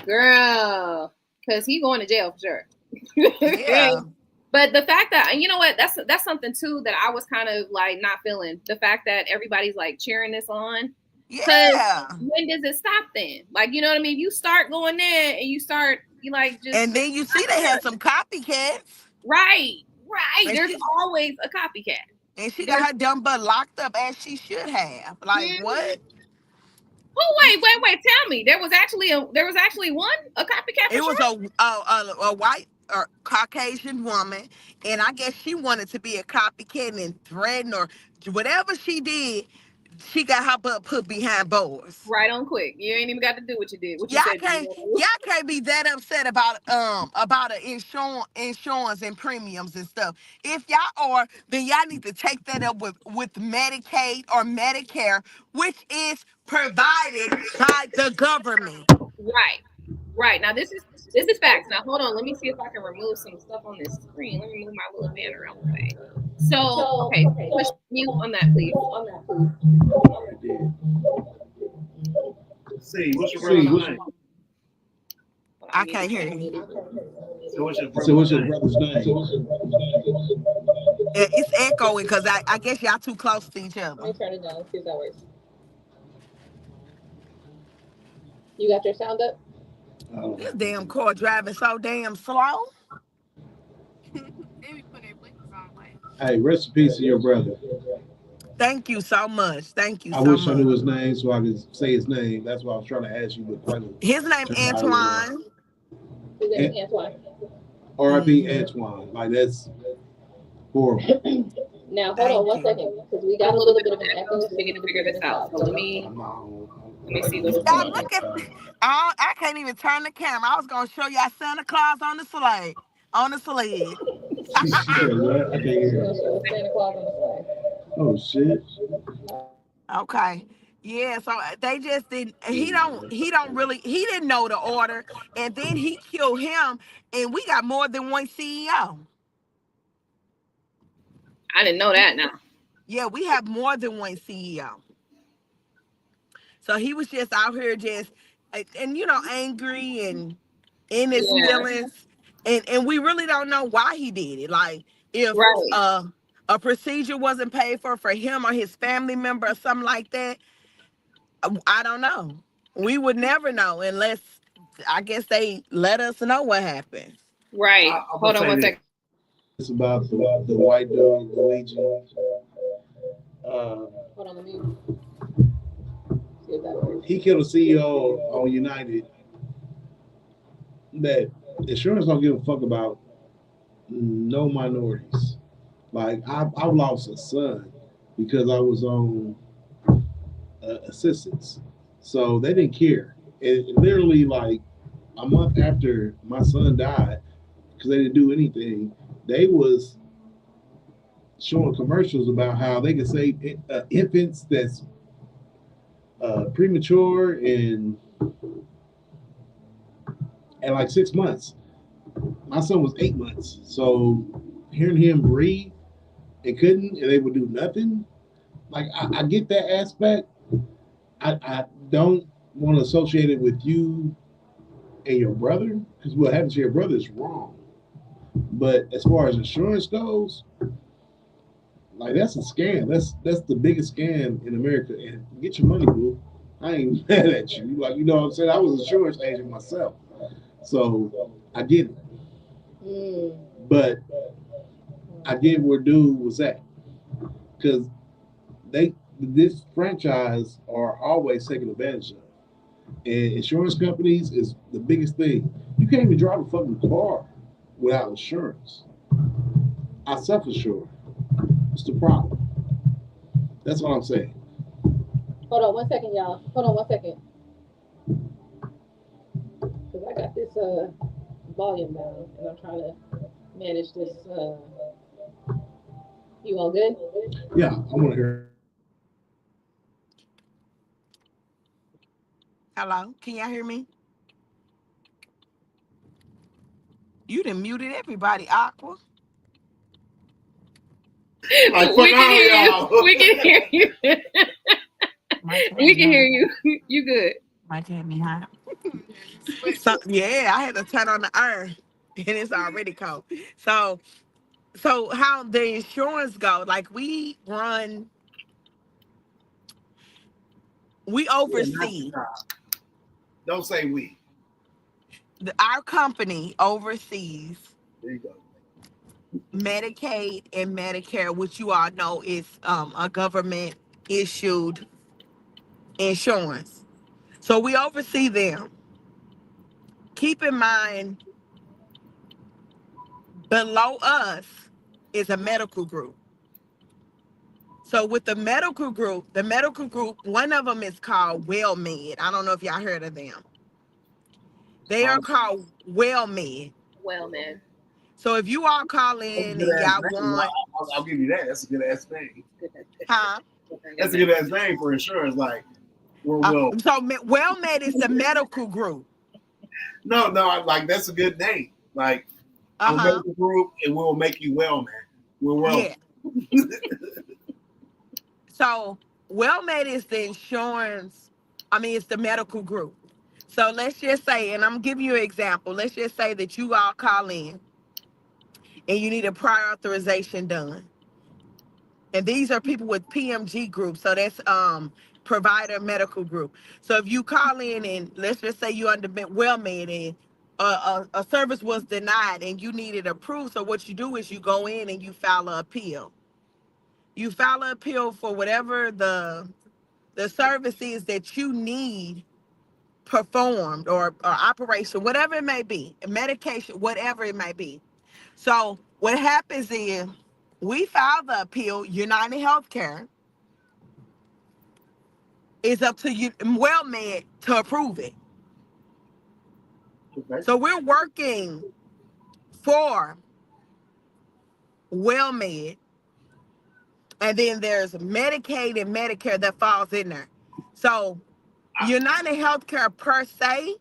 Girl, because he going to jail for sure. Yeah. But the fact that, you know what, that's something too that I was kind of like not feeling. The fact that everybody's like cheering this on. Yeah. When does it stop then? Like, you know what I mean? You start going there and you like just. And then you see they had some copycats. Right. There's always a copycat. And she got her dumb butt locked up as she should have. Like, what? Oh, wait. Tell me. There was actually one, a copycat. It was a white or Caucasian woman, and I guess she wanted to be a copycat and threaten or whatever she did. She got her butt put behind bars. Right on quick. You ain't even got to do what you did. Y'all can't be that upset about an insurance and premiums and stuff. If y'all are, then y'all need to take that up with Medicaid or Medicare, which is provided by the government. Right. Now this is facts. Now hold on. Let me see if I can remove some stuff on this screen. Let me move my little banner out the way. So okay, push mute on that, please. See, what's your brother's name? I can't hear you. So what's your brother's name? It's echoing because I guess y'all too close to each other. Let me turn it down. See if that works. You got your sound up? This damn car driving so damn slow. Hey, rest in peace to your brother. Thank you so much. I wish I knew his name so I could say his name. That's why I was trying to ask you the question. His name Antoine. His name Antoine. R.I.P. Antoine. Like, that's horrible. Now, hold on 1 second, because we got a little bit of an echo, so we need to figure this out. So let me see what's going on. I can't even turn the camera. I was going to show y'all Santa Claus on the sled. What? I can't hear. Santa Claus on the sled. Oh, shit. Okay. Yeah, so they just didn't, he didn't know the order, and then he killed him, and we got more than one CEO. I didn't know that now. Yeah, we have more than one CEO. So he was just out here just and angry and in his Yeah. feelings, and we really don't know why he did it. Like if Right. a procedure wasn't paid for him or his family member or something like that, I don't know. We would never know unless I guess they let us know what happened. Right. I'm gonna Hold on say one this second. about the white dude, the Legion. Hold on, let me see if that works. He killed a CEO on United that insurance don't give a fuck about no minorities. Like I lost a son because I was on assistance, so they didn't care. It literally like a month after my son died, because they didn't do anything, they was showing commercials about how they could save infants that's premature and like 6 months. My son was 8 months, so hearing him breathe and couldn't, and they would do nothing. Like I get that aspect. I don't want to associate it with you and your brother because what happens to your brother is wrong. But as far as insurance goes, like that's a scam. That's the biggest scam in America. And get your money, boo. I ain't mad at you. Like you know what I'm saying. I was an insurance agent myself, so I get it. But I get where dude was at because this franchise are always taking advantage of. And insurance companies is the biggest thing. You can't even drive a fucking car without insurance. I self-insure. What's the problem? That's what I'm saying. Hold on one second, y'all. Hold on one second. Because I got this volume down and I'm trying to manage this. You all good? Yeah, I want to hear. Hello, can y'all hear me? You done muted everybody, Aqua. Like fuck We can all hear y'all. you. We can hear you. We can hear High. you. You good. Might have me high. So yeah, I had to turn on the iron, and it's already cold. So how the insurance go? Like we Yeah, not oversee don't say we. our company oversees There you go. Medicaid and Medicare, which you all know is a government issued insurance. So we oversee them. Keep in mind, below us is a medical group. So with the medical group, one of them is called WellMed. I don't know if y'all heard of them. They are called WellMed. Well, man. So if you all call That's a in good and ass y'all name. want, I'll give you that. That's a good ass name. huh? That's a good ass name for insurance. Like, well, So WellMed is the medical group. no, like that's a good name. Like, I'm a Uh-huh. medical group, and we'll make you well, man. We're well. Yeah. So WellMed is the insurance. I mean, it's the medical group. So let's just say, and I'm gonna give you an example. Let's just say that you all call in and you need a prior authorization done. And these are people with PMG groups. So that's provider medical group. So if you call in and let's just say you under WellMed and a service was denied and you need it approved. So what you do is you go in and you file an appeal. You file an appeal for whatever the service is that you need performed or operation, whatever it may be, medication, whatever it may be. So what happens is we file the appeal, United Healthcare is up to you, WellMed, to approve it. Okay. So we're working for WellMed, and then there's Medicaid and Medicare that falls in there. So United Healthcare per se,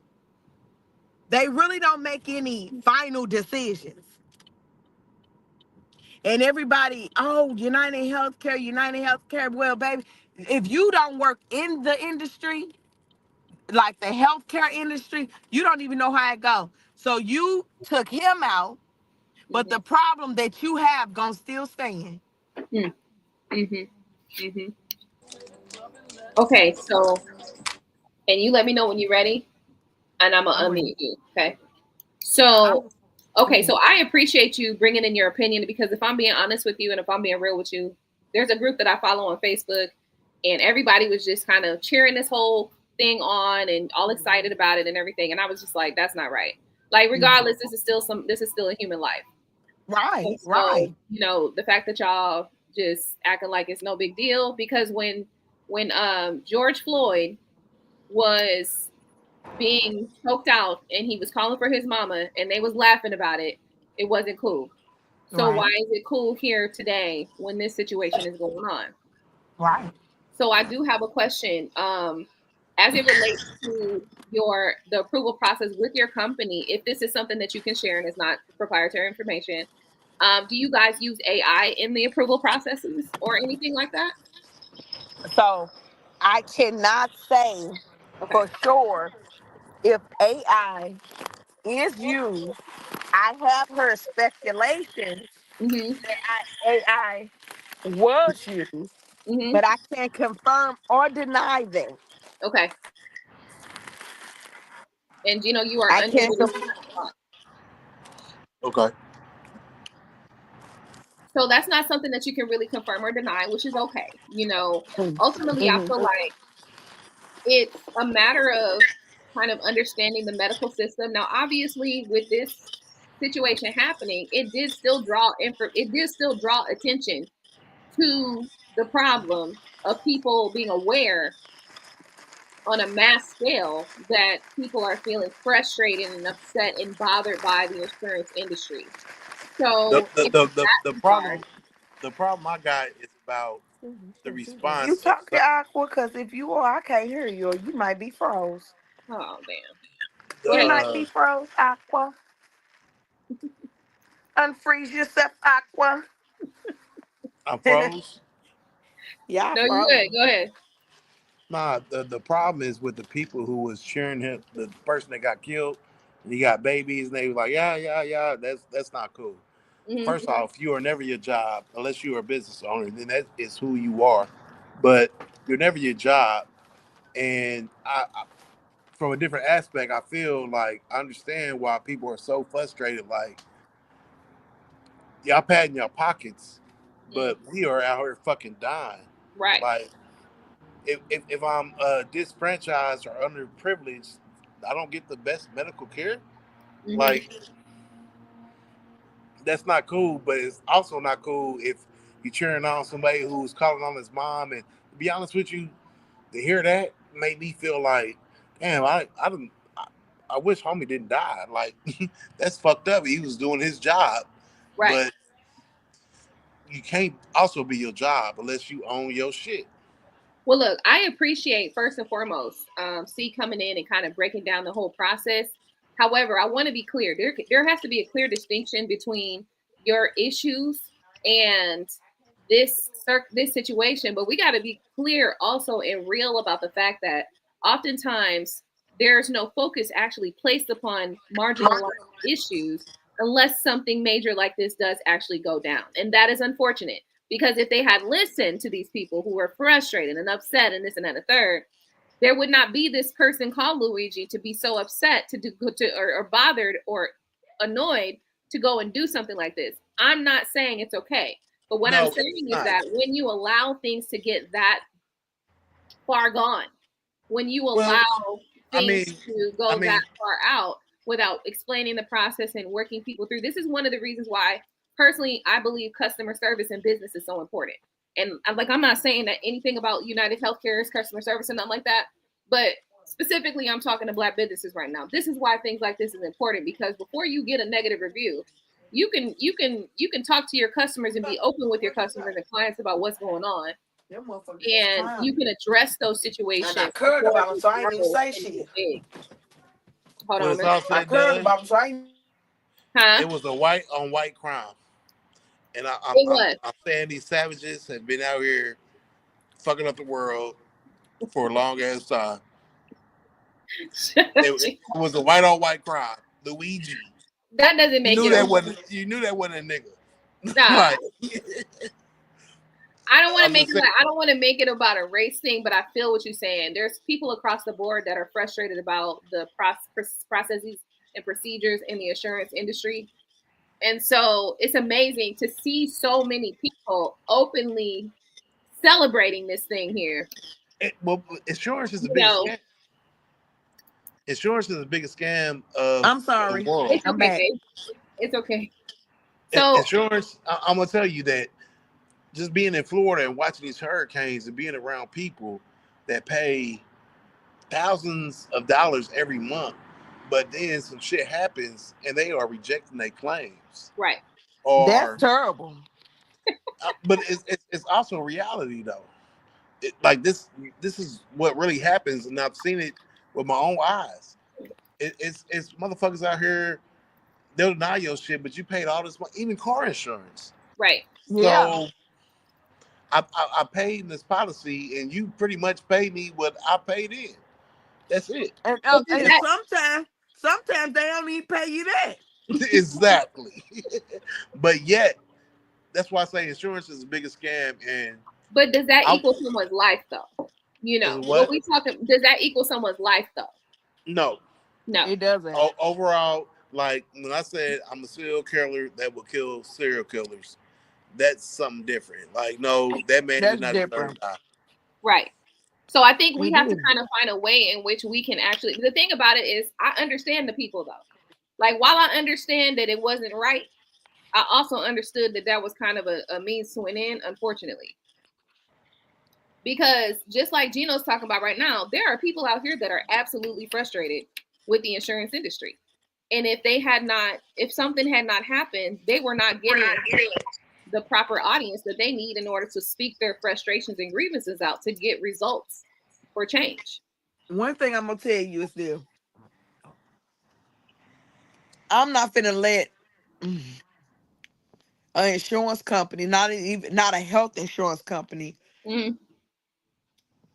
they really don't make any final decisions. And everybody, oh, United Healthcare, well, baby, if you don't work in the industry, like the healthcare industry, you don't even know how it goes. So you took him out, but the problem that you have gonna still stand. Okay, so, and you let me know when you're ready, and I'm gonna I'm unmute ready. you. Okay. So, okay, so I appreciate you bringing in your opinion, because if I'm being honest with you and if I'm being real with you, there's a group that I follow on Facebook, and everybody was just kind of cheering this whole thing on and all excited about it and everything, and I was just like, that's not right. Like, regardless, this is still a human life. And Right, so, right. the fact that y'all just acting like it's no big deal, because when George Floyd was being choked out and he was calling for his mama and they was laughing about it, it wasn't cool. So why Right, is it cool here today when this situation is going on? right. So I do have a question. As it relates to the approval process with your company, if this is something that you can share and it's not proprietary information, do you guys use AI in the approval processes or anything like that? So I cannot say Okay. for sure if AI is used. I have heard speculation Mm-hmm. that AI was used, Mm-hmm. but I can't confirm or deny that. Okay. And Gino, you are I can't. unmuted. Okay. So that's not something that you can really confirm or deny, which is okay. Ultimately, I feel Mhm. like it's a matter of kind of understanding the medical system. Now, obviously, with this situation happening, it did still draw attention to the problem of people being aware on a mass scale that people are feeling frustrated and upset and bothered by the insurance industry. The So, the in the the, that the regard, problem the problem I got is about the You response of talking Aqua? Because if you are, I can't hear you, or you might be froze. oh damn, the go You ahead. might be froze, Aqua. Unfreeze yourself, Aqua. I froze. Yeah, No, you good. froze. Go ahead. Nah, the problem is with the people who was cheering him, the person that got killed, and he got babies, and they were like, yeah, yeah, yeah. That's not cool. Mm-hmm. First off, you are never your job unless you are a business owner. Then that is who you are. But you're never your job. And from a different aspect, I feel like I understand why people are so frustrated. Like, y'all patting your pockets, Mm, but we are out here fucking dying. right. Like, if I'm disfranchised or underprivileged, I don't get the best medical care. Mm-hmm. Like, that's not cool. But it's also not cool if you're cheering on somebody who's calling on his mom. And to be honest with you, to hear that made me feel like, damn, I wish homie didn't die. Like, that's fucked up. He was doing his job, Right. but you can't also be your job unless you own your shit. Well, look, I appreciate first and foremost, C coming in and kind of breaking down the whole process. However, I want to be clear. There has to be a clear distinction between your issues and this situation. But we got to be clear also and real about the fact that oftentimes there's no focus actually placed upon marginalized issues unless something major like this does actually go down, and that is unfortunate. Because if they had listened to these people who were frustrated and upset and this and that and the third, there would not be this person called Luigi to be so upset or bothered or annoyed to go and do something like this. I'm not saying it's okay. But what I'm No, it's saying is not. that when you allow things to get that far gone, when you Well, allow I things mean, to I go that mean, far out without explaining the process and working people through, this is one of the reasons why personally I believe customer service in business is so important. And I'm not saying that anything about United Healthcare is customer service and nothing like that, but specifically I'm talking to Black businesses right now. This is why things like this is important, because before you get a negative review, you can talk to your customers and be open with your customers and clients about what's going on, Them motherfuckers is and you clowning. can address those And I situations cared before about them, it so I ain't even grows say and shit. get big. Hold what on, it's man. all said I and cared done, about them, so I ain't. Huh? it was a white on white crime. And It was. I'm saying these savages have been out here fucking up the world for a long ass time. It was a white on white crime. Luigi. That doesn't make it. You knew that wasn't a nigga. Nah. Like, I don't want to make it like, I don't want to make it about a race thing, but I feel what you're saying. There's people across the board that are frustrated about the processes and procedures in the insurance industry. And so it's amazing to see so many people openly celebrating this thing here. Well, insurance is the biggest scam. Insurance is the biggest scam of I'm sorry. the world. It's okay, babe. It's okay. So insurance, I'm gonna tell you that just being in Florida and watching these hurricanes and being around people that pay thousands of dollars every month, but then some shit happens and they are rejecting their claims. Right. That's terrible. But it's also reality though. Like this is what really happens, and I've seen it with my own eyes. It's motherfuckers out here, they'll deny your shit, but you paid all this money, even car insurance. Right. So I paid this policy, and you pretty much paid me what I paid in. That's it. And sometimes they don't even pay you that. Exactly. But yet, that's why I say insurance is the biggest scam. But does that equal someone's life, though? You know, what we talking? Does that equal someone's life, though? No, it doesn't. Overall, like when I said I'm a serial killer that will kill serial killers, that's something different. Like, no, that man did not deserve to die. Right. So I think we have to kind of find a way in which we can actually. The thing about it is, I understand the people though. Like, while I understand that it wasn't right, I also understood that that was kind of a means to an end, unfortunately. Because just like Gino's talking about right now, there are people out here that are absolutely frustrated with the insurance industry. And if something had not happened, they were not getting the proper audience that they need in order to speak their frustrations and grievances out to get results for change. One thing I'm going to tell you is this. I'm not finna let an insurance company, not a health insurance company,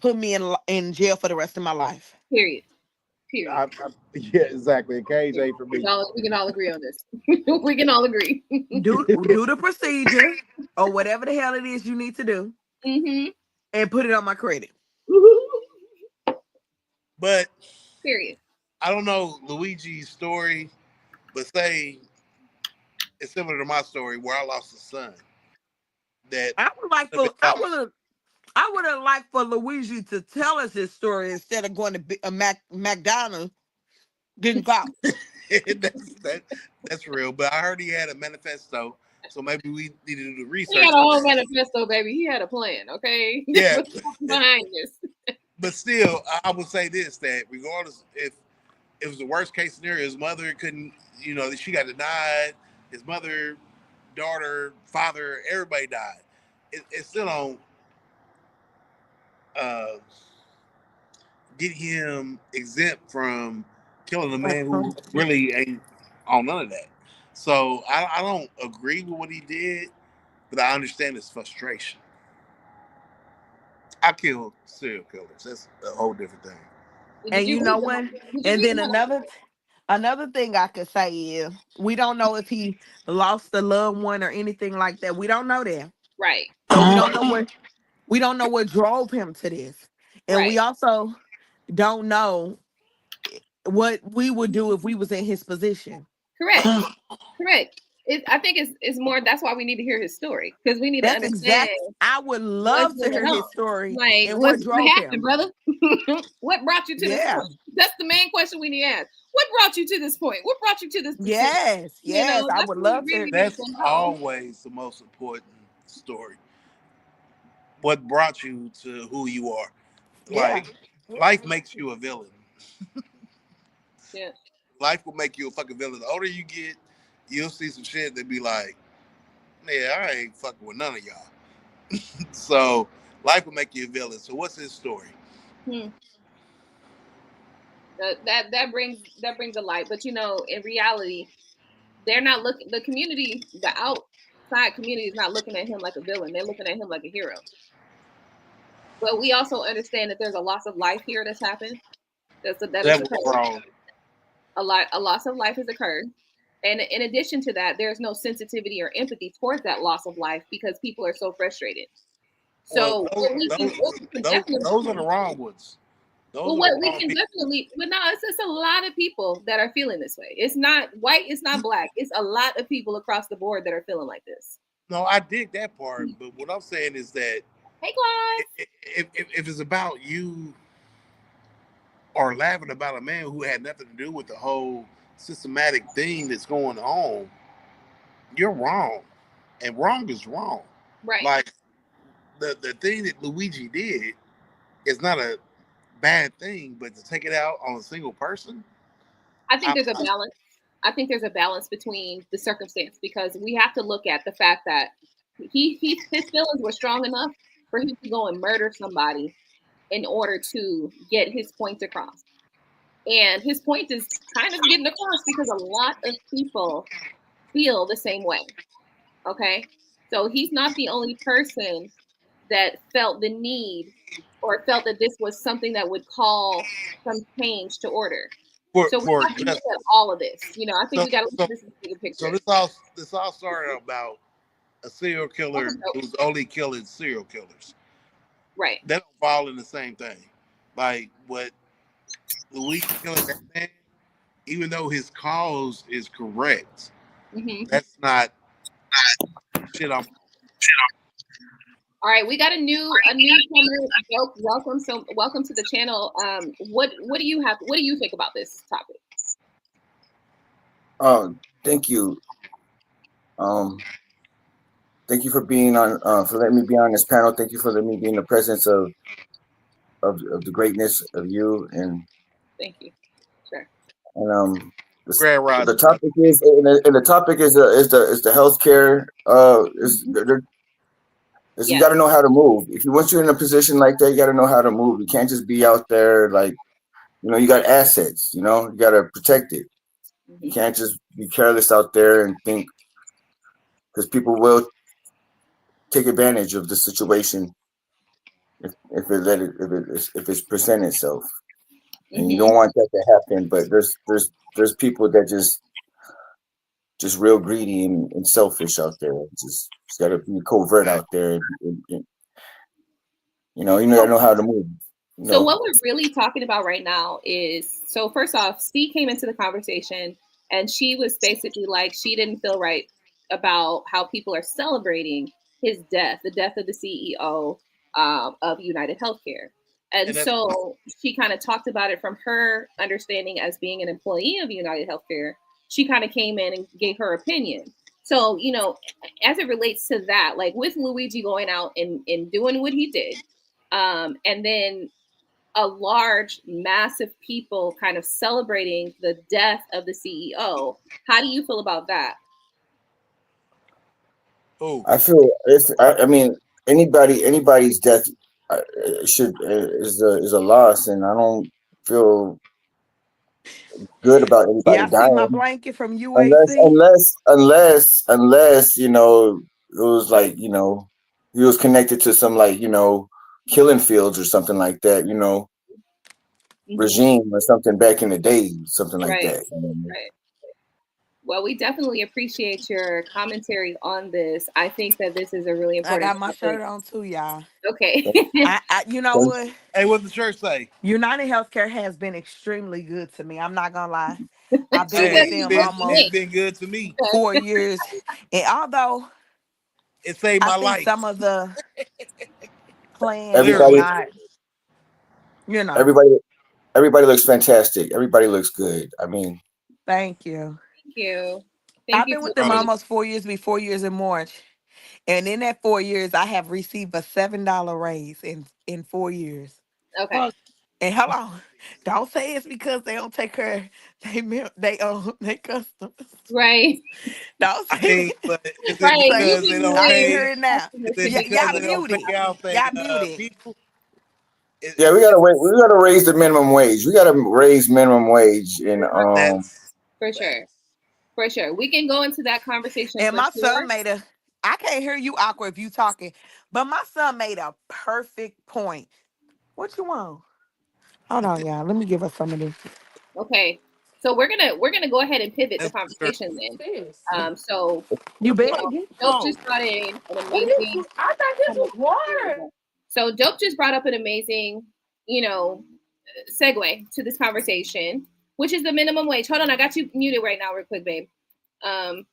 put me in jail for the rest of my life. Period. Yeah, exactly. Cage ain't for me. We can all agree on this. We can all agree. do the procedure or whatever the hell it is you need to do, and put it on my credit. But period. I don't know Luigi's story, but say it's similar to my story where I lost a son. That I would have liked for Luigi to tell us his story instead of going to McDonald's getting caught. That's real. But I heard he had a manifesto, so maybe we need to do the research. He had a whole manifesto, baby. He had a plan, okay? Yeah. Behind this. But still, I would say this, that regardless if it was the worst case scenario, his mother couldn't, she got denied, his mother, daughter, father, everybody died. It still don't get him exempt from killing a man who really ain't on none of that. So I don't agree with what he did, but I understand his frustration. I kill serial killers. That's a whole different thing. And you know what? And then another thing I could say is we don't know if he lost a loved one or anything like that. We don't know that. Right. So we don't know what drove him to this. And we also don't know what we would do if we was in his position. Correct. I think it's more. That's why we need to hear his story, because we need to understand. I would love to hear his story. Like, and what happened, him, brother? What brought you to this point? That's the main question we need to ask. What brought you to this point? What brought you to this decision? Yes, I would love to. That's always the most important story. What brought you to who you are? Like, life makes you a villain. Yeah. Life will make you a fucking villain. The older you get, you'll see some shit that be like, yeah, I ain't fucking with none of y'all. So life will make you a villain. So what's his story? That brings a light. But in reality, they're not looking. The community, the outside community, is not looking at him like a villain. They're looking at him like a hero. But we also understand that there's a loss of life here that's happened. That has That was occurred. wrong. A loss of life has occurred. And in addition to that, there's no sensitivity or empathy towards that loss of life because people are so frustrated. So Well, those are the wrong ones. Those are the what we wrong can people. definitely, but no, it's just a lot of people that are feeling this way. It's not white, it's not black. It's a lot of people across the board that are feeling like this. No, I dig that part, but what I'm saying is that Hey, Clive. if it's about you or laughing about a man who had nothing to do with the whole systematic thing that's going on, you're wrong, and wrong is wrong. Right. Like the thing that Luigi did is not a bad thing, but to take it out on a single person, I think there's a balance. I think there's a balance between the circumstance because we have to look at the fact that his feelings were strong enough for him to go and murder somebody in order to get his point across. And his point is kind of getting across because a lot of people feel the same way. Okay. So he's not the only person that felt the need or felt that this was something that would call some change to order. So we have to look at all of this. You know, I think we got to look at this in the bigger picture. So this all started about a serial killer who's only killing serial killers. Right. They don't fall in the same thing. Like what Luigi killing that man, even though his cause is correct, that's not shit. All right, we got a newcomer. Welcome to the channel. What do you have? What do you think about this topic? Thank you. Thank you for being on. For letting me be on this panel. Thank you for letting me be in the presence of the greatness of you. And thank you. Sure. And the topic is the topic is the healthcare. You got to know how to move. Once you're in a position like that, you got to know how to move. You can't just be out there like, you got assets. You got to protect it. You can't just be careless out there and think, because people will take advantage of the situation if it's present itself, and you don't want that to happen. But there's people that just real greedy and selfish out there. Just got to be covert out there. You got to know how to move. So what we're really talking about right now is, so first off, Steve came into the conversation and she was basically like, she didn't feel right about how people are celebrating his death, the death of the CEO of United Healthcare. And so she kind of talked about it from her understanding as being an employee of United Healthcare. She kind of came in and gave her opinion. So, as it relates to that, like with Luigi going out and doing what he did, and then a large, massive people kind of celebrating the death of the CEO. How do you feel about that? Oh, I feel I mean, anybody's death is a loss, and I don't feel good about anybody dying. See my blanket from UAC? Unless it was like he was connected to some killing fields or something like that, regime or something back in the day, something like that. Right. Well, we definitely appreciate your commentary on this. I think that this is a really important. I got my shirt on too, y'all. Okay. You know what? Hey, what the shirt say? United Healthcare has been extremely good to me. I'm not gonna lie. I've been with them almost. It's been good to me. 4 years, and although it saved my life, some of the plans everybody looks fantastic. Everybody looks good. I mean, thank you. Thank you. I've been with them almost 4 years. Be 4 years in March, and in that 4 years, I have received a $7 raise in 4 years. Okay. And hold on, don't say it's because they don't take care of they customers. Right. Don't say but is it because they don't pay? Hear it now. Y'all muted. Y'all muted. Yeah, we gotta raise the minimum wage. We gotta raise minimum wage for sure. For sure. We can go into that conversation. And my son made a I can't hear you, Aqua, if you talking. But my son made a perfect point. What you want? Hold I on, think y'all. Let me give us some of this. Okay. So we're gonna go ahead and pivot the that's for conversation then. This. So You you bet. know, Dope sure. just brought in an What is amazing. this? I thought this was water. So Dope just brought up an amazing, you know, segue to this conversation, which is the minimum wage. Hold on, I got you muted right now, real quick, babe.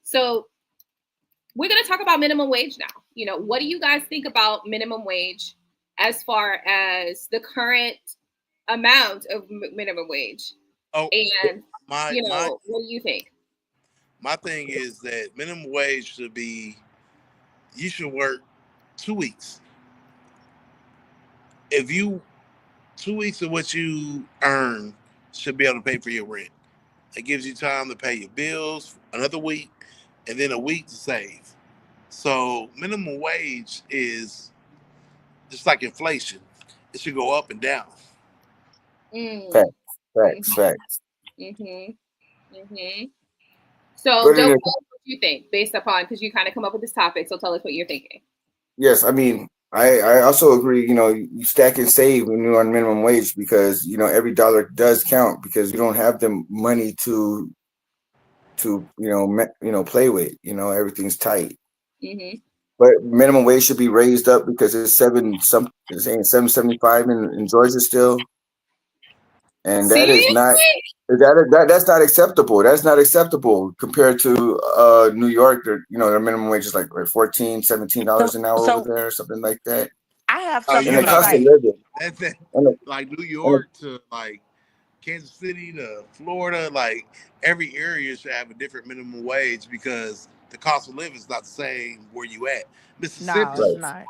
So we're gonna talk about minimum wage now. You know, what do you guys think about minimum wage as far as the current amount of minimum wage? Oh, And my you my know, what do you think? my thing is that minimum wage should be, you should work 2 weeks. If you 2 weeks of what you earn should be able to pay for your rent. It gives you time to pay your bills another week, and then a week to save. So minimum wage is just like inflation. It should go up and down. Mm. Facts, facts, facts. Mm-hmm. Mm-hmm. So, But Dope, tell in us what you think based upon, because you kind of come up with this topic. So tell us what you're thinking. yes, I mean, I also agree. You know, you stack and save when you're on minimum wage because you know every dollar does count because you don't have the money to play with. You know, everything's tight. Mm-hmm. But minimum wage should be raised up because it's saying 7.75 in Georgia still, and that is Seriously? not that's not acceptable. That's not acceptable compared to New York. Their minimum wage is like $14-17 an hour over So there, something like that. I have Oh, And something you're the to not cost of say. living, that's it. and the, Like New and the, York to like Kansas City to Florida, like every area should have a different minimum wage because the cost of living is not the same where you at. No, Mississippi, it's right. not.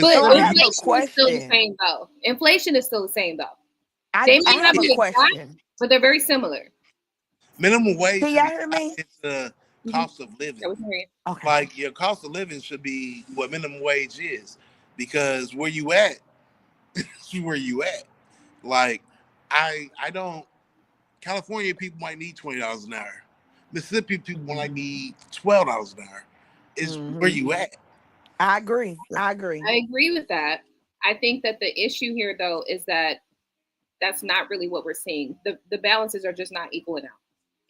But So I Mississippi, have a inflation is still the question. same, though. Inflation is still the same, though. I They I may not have a be exact, question. but they're very similar. minimum wage Can should y'all be hear tied me? into Mm-hmm. cost of living. Yeah, we can hear you. Okay. Like your cost of living should be what minimum wage is, because where you at is where you at. Like I don't. California people might need $20 an hour. Mississippi people might Hmm. need $12 an hour. Is where Hmm. you at? I agree. Yeah. I agree. I agree with that. I think that the issue here, though, is that that's not really what we're seeing. The balances are just not equaling out.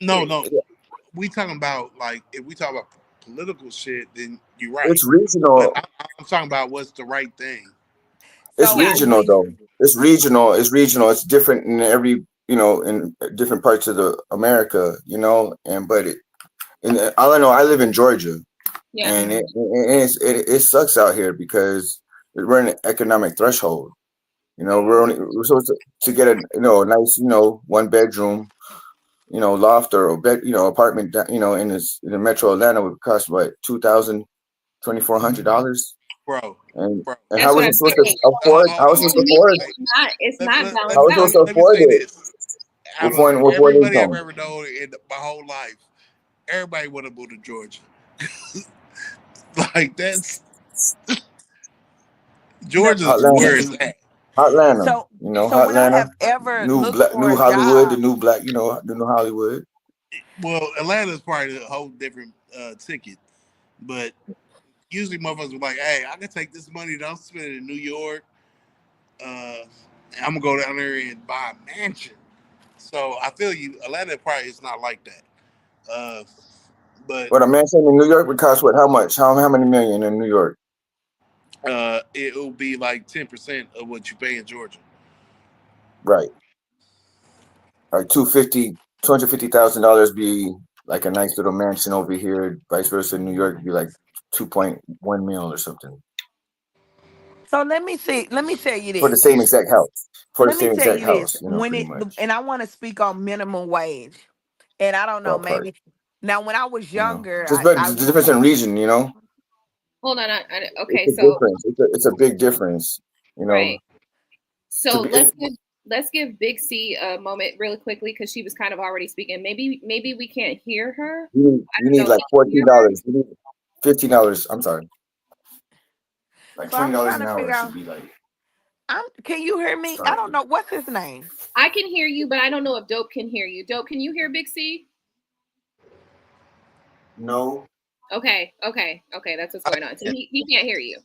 No, Period. no. We talking about, like, if we talk about political shit, then you're right. It's But regional. I'm talking about what's the right thing. It's So Yeah. regional we though. It's regional. It's regional. It's different in every in different parts of the America. And but all I know, I live in Georgia, Yeah. and it sucks out here because we're in an economic threshold. We're supposed to get a nice one bedroom loft or a bed apartment in the metro Atlanta would cost what $2,000 $2,400, Bro, and bro. That's how what was I'm it supposed to saying. afford? How was it supposed to afford? It's Let, not let, let, How balanced was it out. supposed to let me afford say it this. Out of with one everybody I've income? ever known in my whole life, everybody want to move to Georgia. Like, that's the Georgia's Hotlanta, where it's at. Hotlanta, so so when I have ever looked for New a Hollywood, the job, new black, the new Hollywood. Well, Atlanta's probably a whole different ticket, but usually motherfuckers are like, "Hey, I can take this money that I'm spending in New York. Uh, and I'm gonna go down there and buy a mansion." So I feel you. Atlanta probably is not like that. Uh, but What a mansion in New York would cost what? How much? How many million in New York? it'll be like 10% of what you pay in Georgia. Right, like $250,000 be like a nice little mansion over here. Vice versa, in New York would be like 2.1 mil or something so let me see, let me tell you for the this. same exact house. For the Let me same tell exact you this. house, When pretty it much and I want to speak on minimum wage. And I don't know, ballpark. maybe now when I was younger, Just but I the difference in region, Hold on. it's Okay, a so difference. It's a big difference, right. To So be let's give Big C a moment really quickly because she was kind of already speaking. Maybe we can't hear her. I you don't need know. like Can you hear her? $14. You need $15. I'm sorry, like so I'm $20 trying an to hour figure should out. be like Can you hear me? I don't starting. know what's his name. I can hear you, but I don't know if Dope can hear you. Dope, can you hear Big C? No, Okay. That's what's going on. So he can't hear you.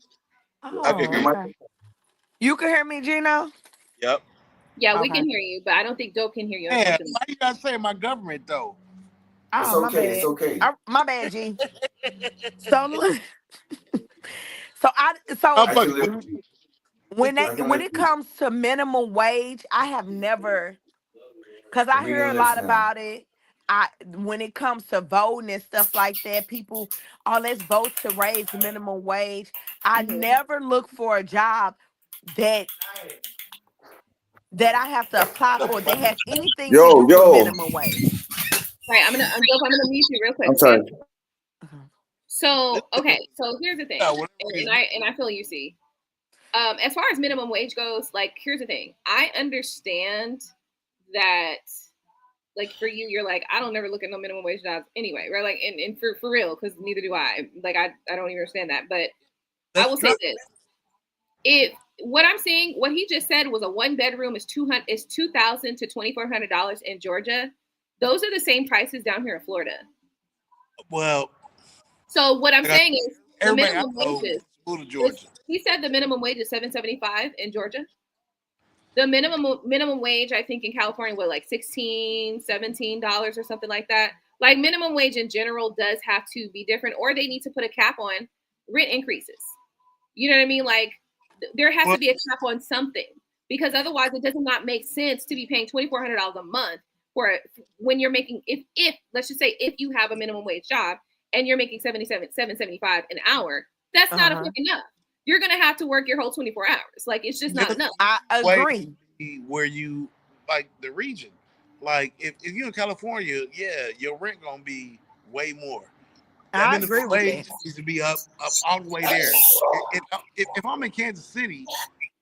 Oh, okay. You can hear me, Gino? Yep. Yeah, we Okay. can hear you, but I don't think Dope can hear you. Man, Unfortunately. why you gotta say my government though? Oh, my bad. It's okay. My bad, G. So look, so I'm fucking with when it comes to minimum wage, I have never, because I hear a lot about it. When it comes to voting and stuff like that, people, oh, let's vote to raise the minimum wage. I never look for a job that I have to apply for that has anything to do with minimum wage. Right, I'm gonna mute you real quick. I'm sorry. So okay, so here's the thing, and I feel you see. As far as minimum wage goes, like here's the thing. I understand that, like for you, you're like, I don't never look at no minimum wage jobs anyway, right? Like, and for real, because neither do I. Like I don't even understand that. But I will say this: if what I'm saying, what he just said was a 1-bedroom is $2,000 to $2,400 in Georgia. Those are the same prices down here in Florida. Well, so what I'm saying is the minimum wages. Georgia. He said the minimum wage is $7.75 in Georgia. The minimum wage, I think, in California was like $16, $17 or something like that. Like minimum wage in general does have to be different, or they need to put a cap on rent increases. You know what I mean? Like there has to be a cap on something, because otherwise it does not make sense to be paying $2,400 a month for when you're making, if let's just say if you have a minimum wage job and you're making $7.75 an hour, that's not enough. You're gonna have to work your whole 24 hours. Like it's just not enough. I agree. Where you like the region, like if you're in California, yeah, your rent gonna be way more. I agree with that. Needs to be up all the way there. If I'm in Kansas City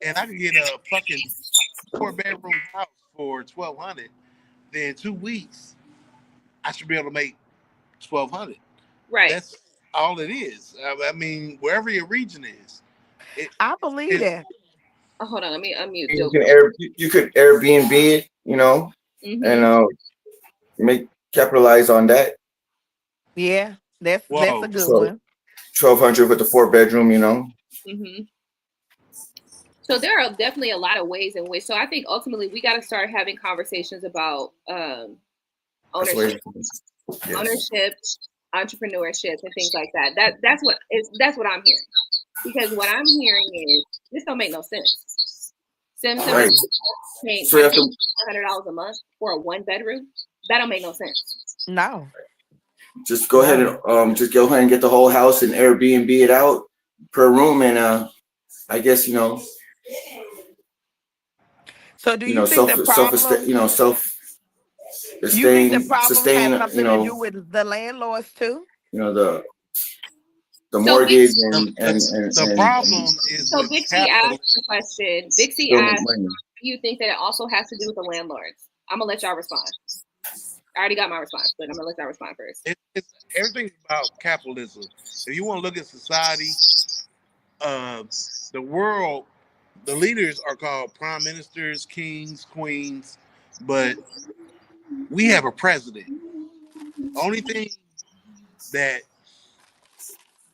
and I can get a fucking 4-bedroom house for $1,200, then 2 weeks I should be able to make $1,200. Right. That's all it is. I mean, wherever your region is. I believe that. Oh, hold on, let me unmute. You could Airbnb it, you know, and capitalize on that. Yeah, that's a good one. 1,200 with the 4-bedroom, you know. So there are definitely a lot of ways in which. So I think ultimately we got to start having conversations about ownership, entrepreneurship, and things like that. That's what I'm hearing. Because what I'm hearing is this don't make no sense. $700 a month for a 1-bedroom. That don't make no sense. No. Just go ahead and get the whole house and Airbnb it out per room, and I guess So do you think the problem? You think the problem has something to do with the landlords too? The mortgage and the problem is. So Bixie asked the question. Bixie asked, "Do you think that it also has to do with the landlords?" I'm gonna let y'all respond. I already got my response, but I'm gonna let y'all respond first. Everything's about capitalism. If you want to look at society, the world, the leaders are called prime ministers, kings, queens, but we have a president.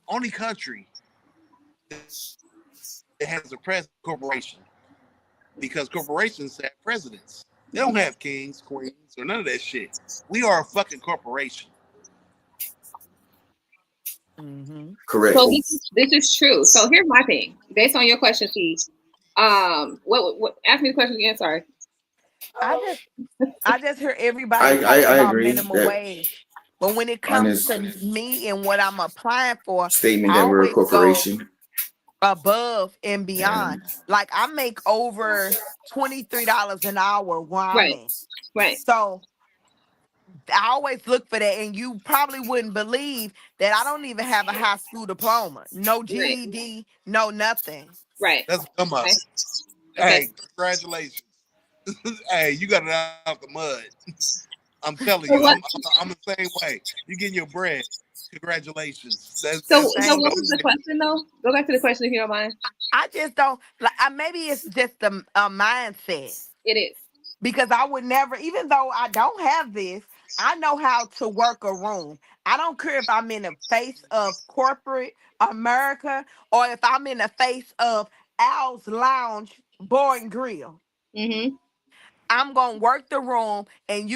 Only country that has a president, corporation, because corporations have presidents. They don't have kings, queens, or none of that shit. We are a fucking corporation. Correct. So this is true. So here's my thing. Based on your question, Steve, what? Ask me the question again. Sorry. I just hear everybody talking about minimum wage, but when it comes to me and what I'm applying for, statement that we're a corporation. Above and beyond. Like I make over $23 an hour where I'm in. Right. So I always look for that, and you probably wouldn't believe that I don't even have a high school diploma, no GED, no nothing. Right. That's come up. Hey, congratulations. Hey, you got it out the mud. I'm telling you, I'm the same way. You getting your bread. Congratulations. So what was the question though? Go back to the question if you don't mind. I just don't like. Maybe it's just a mindset. It is. Because I would never, even though I don't have this, I know how to work a room. I don't care if I'm in the face of corporate America or if I'm in the face of Al's Lounge Bar and Grill. Mm-hmm. I'm gonna work the room, and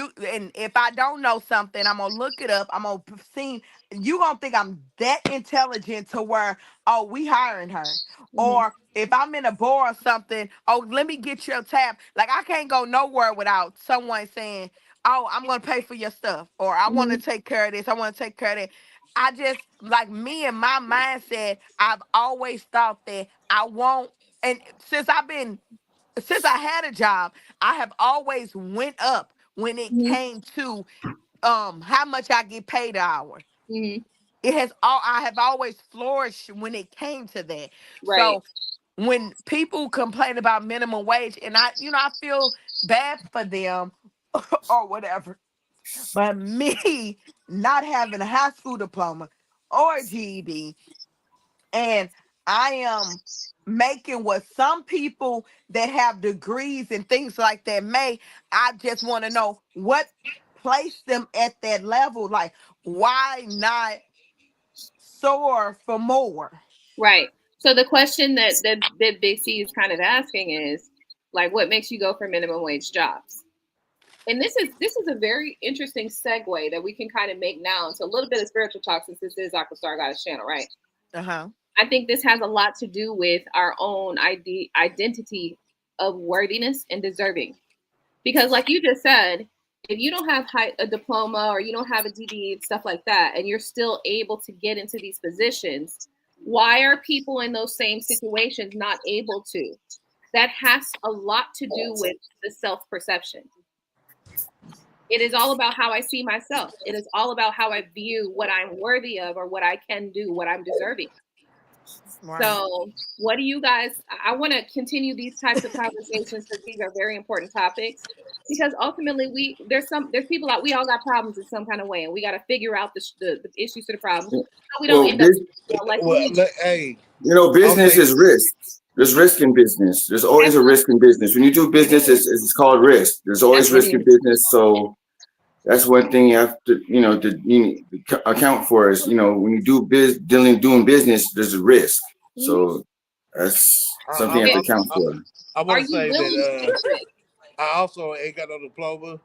if I don't know something, I'm gonna look it up. I'm gonna see. You gonna think I'm that intelligent to where, oh, we hiring her, Mm-hmm. or if I'm in a bar or something, oh, let me get your tab. Like I can't go nowhere without someone saying, oh, I'm gonna pay for your stuff, or I want to Mm-hmm. take care of this. I want to take care of that. I just like me and my mindset. I've always thought that I won't, and since I had a job, I have always went up when it Mm-hmm. came to how much I get paid an hour. Mm-hmm. I have always flourished when it came to that. Right. So when people complain about minimum wage, and I feel bad for them or whatever, but me not having a high school diploma or a GED, and I am making what some people that have degrees and things like that may. I just want to know what placed them at that level. Like, why not soar for more? Right. So the question that Big C is kind of asking is like, what makes you go for minimum wage jobs? And this is a very interesting segue that we can kind of make now into a little bit of spiritual talk, since this is Aqua Star Goddess channel, right? Uh-huh. I think this has a lot to do with our own identity of worthiness and deserving. Because like you just said, if you don't have a diploma or you don't have a DD and stuff like that, and you're still able to get into these positions, why are people in those same situations not able to? That has a lot to do with the self-perception. It is all about how I see myself. It is all about how I view what I'm worthy of or what I can do, what I'm deserving. Right. So what do you guys, I want to continue these types of conversations because these are very important topics, because ultimately there's people out, we all got problems in some kind of way, and we got to figure out the issues to the problems so we don't end up like hey, business is risk. There's risk in business. There's always a risk in business. When you do business, it's called risk. There's always risk in business. So that's one thing you have to account for is, when you do doing business, there's a risk. So that's something you have to account for. I want to say that it? I also ain't got no diploma,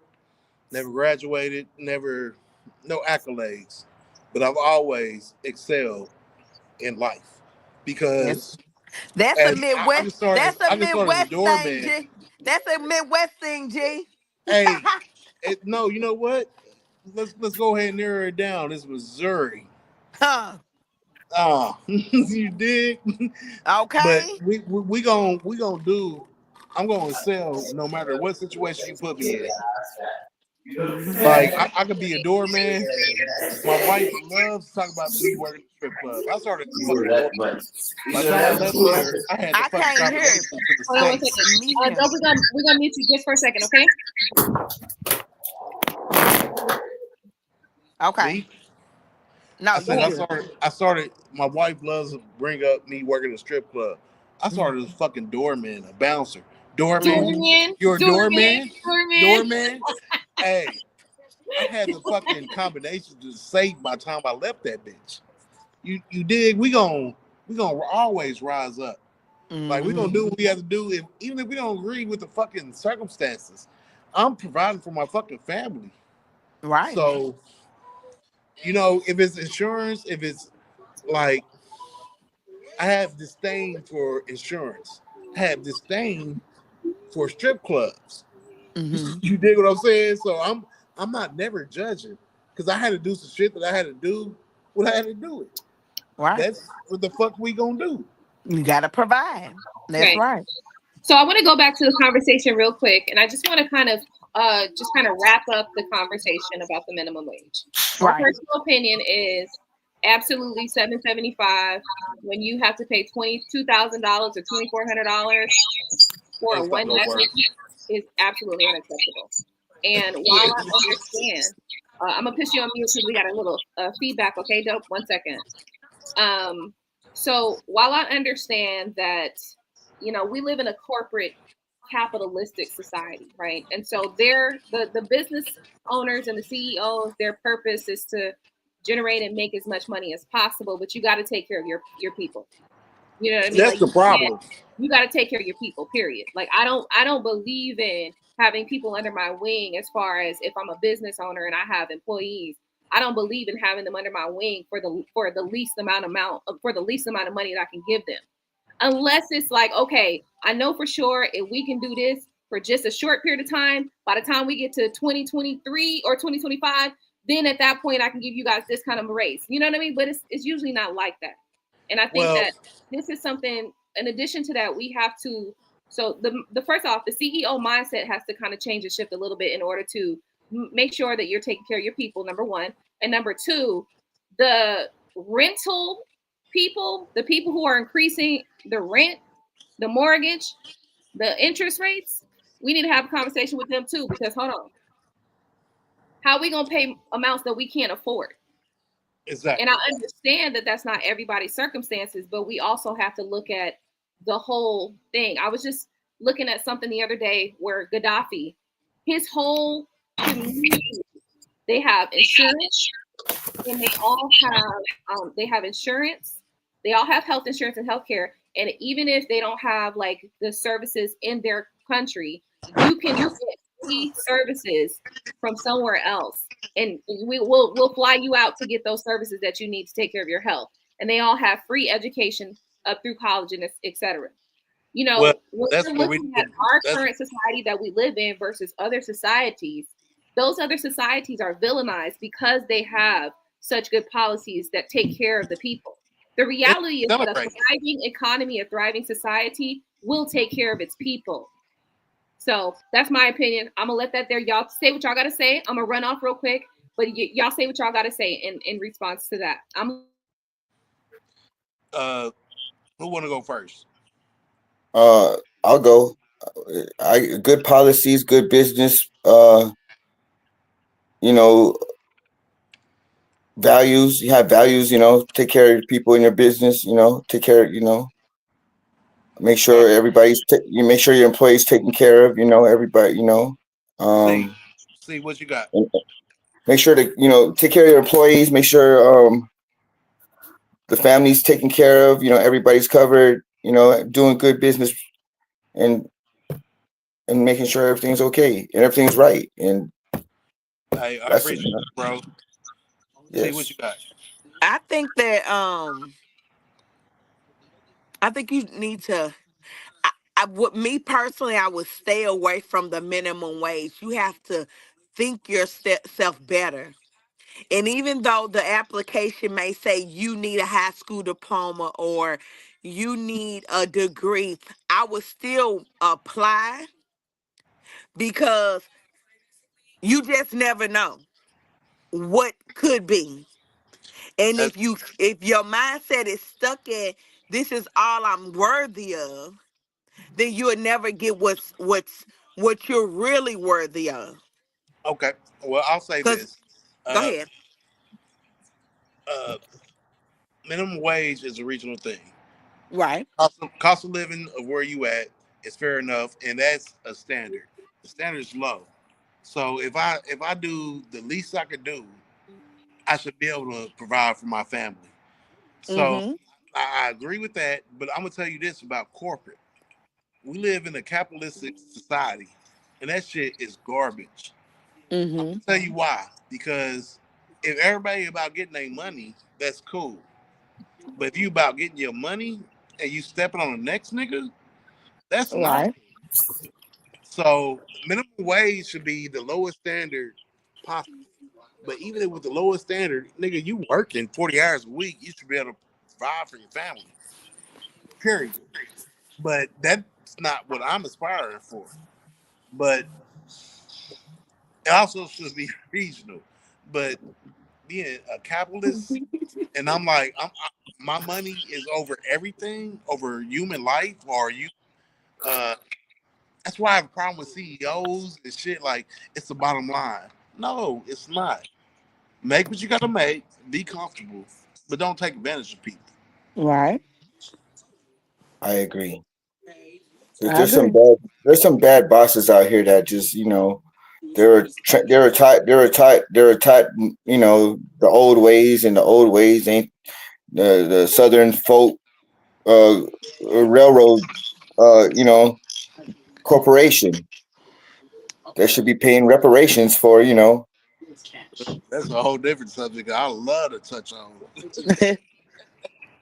never graduated, no accolades, but I've always excelled in life because That's a Midwest. That's a I just started as a Midwest thing, doorman. G. That's a Midwest thing, G. Hey, no, you know what? Let's go ahead and narrow it down. It's Missouri. Huh. You did. Okay. But we gonna do. I'm gonna excel no matter what situation you put me in. Like I could be a doorman. My wife loves to talk about me working at the strip club. I started as a fucking doorman. By the time I left there, I had to I fucking can't hear combination it. to the Hold on one States. second. We're gonna mute you just for a second, okay? Okay. Me? No, I said I started. My wife loves to bring up me working at a strip club. I started as a fucking doorman, a bouncer. Doorman. You're a doorman? Doorman? Hey, I had the fucking combination to safe by the time I left that bitch. You dig? We gonna always rise up. Like we gonna do what we have to do, even if we don't agree with the fucking circumstances. I'm providing for my fucking family. Right. So, if it's insurance, if it's like, I have disdain for insurance. I have disdain for strip clubs. Mm-hmm. You dig what I'm saying? So I'm not never judging, because I had to do some shit that I had to do what I had to do it. Right. That's what the fuck we gonna do. You gotta provide. That's right. So I want to go back to the conversation real quick, and I just want to kind of wrap up the conversation about the minimum wage. My personal opinion is absolutely $7.75 when you have to pay $22,000 or $2,400 for a one night is absolutely unacceptable. And while I understand, I'm gonna push you on mute because we got a little feedback. Okay, dope. 1 second. So while I understand that, we live in a corporate capitalistic society, right? And so they're the business owners and the CEOs, their purpose is to generate and make as much money as possible, but you got to take care of your people. You know what I mean? That's Like the problem. you got to take care of your people, period. Like I don't believe in having people under my wing as far as if I'm a business owner and I have employees. I don't believe in having them under my wing for the least amount of money that I can give them. Unless it's like, okay, I know for sure if we can do this for just a short period of time, by the time we get to 2023 or 2025, then at that point I can give you guys this kind of a raise. You know what I mean? But it's usually not like that. And I think Well, that this is something, in addition to that, we have to, so the first off, the CEO mindset has to kind of change and shift a little bit in order to make sure that you're taking care of your people, number one. And number two, the rental people, the people who are increasing the rent, the mortgage, the interest rates, we need to have a conversation with them too, because hold on, how are we going to pay amounts that we can't afford? And I exactly. understand that that's not everybody's circumstances, but we also have to look at the whole thing. I was just looking at something the other day where Gaddafi, his whole community, they have insurance, and they have insurance. They all have health insurance and healthcare. And even if they don't have like the services in their country, you can get free services from somewhere else, and we'll fly you out to get those services that you need to take care of your health. And they all have free education up through college and etc. You Well, know, when that's we're where we looking at need. our That's current society that we live in versus other societies, those other societies are villainized because they have such good policies that take care of the people. The it's reality is that a celebrating. thriving economy, a thriving society will take care of its people. So that's my opinion. I'm gonna let that there. Y'all say what y'all gotta say. I'm gonna run off real quick, but y'all say what y'all gotta say in response to that. Uh, who want to go first? I'll go. I good policies, good business. You know, values. You have values. You know, take care of people in your business. You know, take care. You know, make All right, sure you make sure your employees taken care of. You know, everybody. You know, see, um, see what you got. and make sure to take care of your employees. Make sure the family's taken care of. You know, everybody's covered. You know, doing good business and making sure everything's okay and everything's right. And Hey, I that's it. appreciate it, bro. See what you Yes, got. I think that I think you need to. I would me personally, I would stay away from the minimum wage. You have to think yourself better. And even though the application may say you need a high school diploma or you need a degree, I would still apply because you just never know what could be. And That's if your mindset is stuck at this is all I'm worthy of, then you'll never get what you're really worthy of. okay. Well, I'll say Cause this. go Uh, ahead. uh, minimum wage is a regional thing. Right. Cost of living of where you at is fair enough, and that's a standard. The standard is low. So if I do the least I could do, I should be able to provide for my family. So Mm-hmm. I agree with that, but I'm gonna tell you this about corporate. We live in a capitalistic society, and that shit is garbage. I'm Mm-hmm. gonna tell you why. Because if everybody about getting their money, that's cool. But if you about getting your money and you stepping on the next nigga, that's not. Right. So minimum wage should be the lowest standard possible. But even with the lowest standard, nigga, you working 40 hours a week, you should be able to provide for your family. Period. But that's not what I'm aspiring for. But it also should be regional. But being a capitalist, and I'm like, my money is over everything, over human life, or you. Uh, that's why I have a problem with CEOs and shit. Like, it's the bottom line. No, it's not. Make what you gotta make. Be comfortable, but don't take advantage of people. Right. I agree. There's some bad bosses out here that just, you know, they're taught, you know, the old ways, and the old ways ain't the Southern folk railroad, you know, corporation that should be paying reparations for, you know. That's a whole different subject I love to touch on.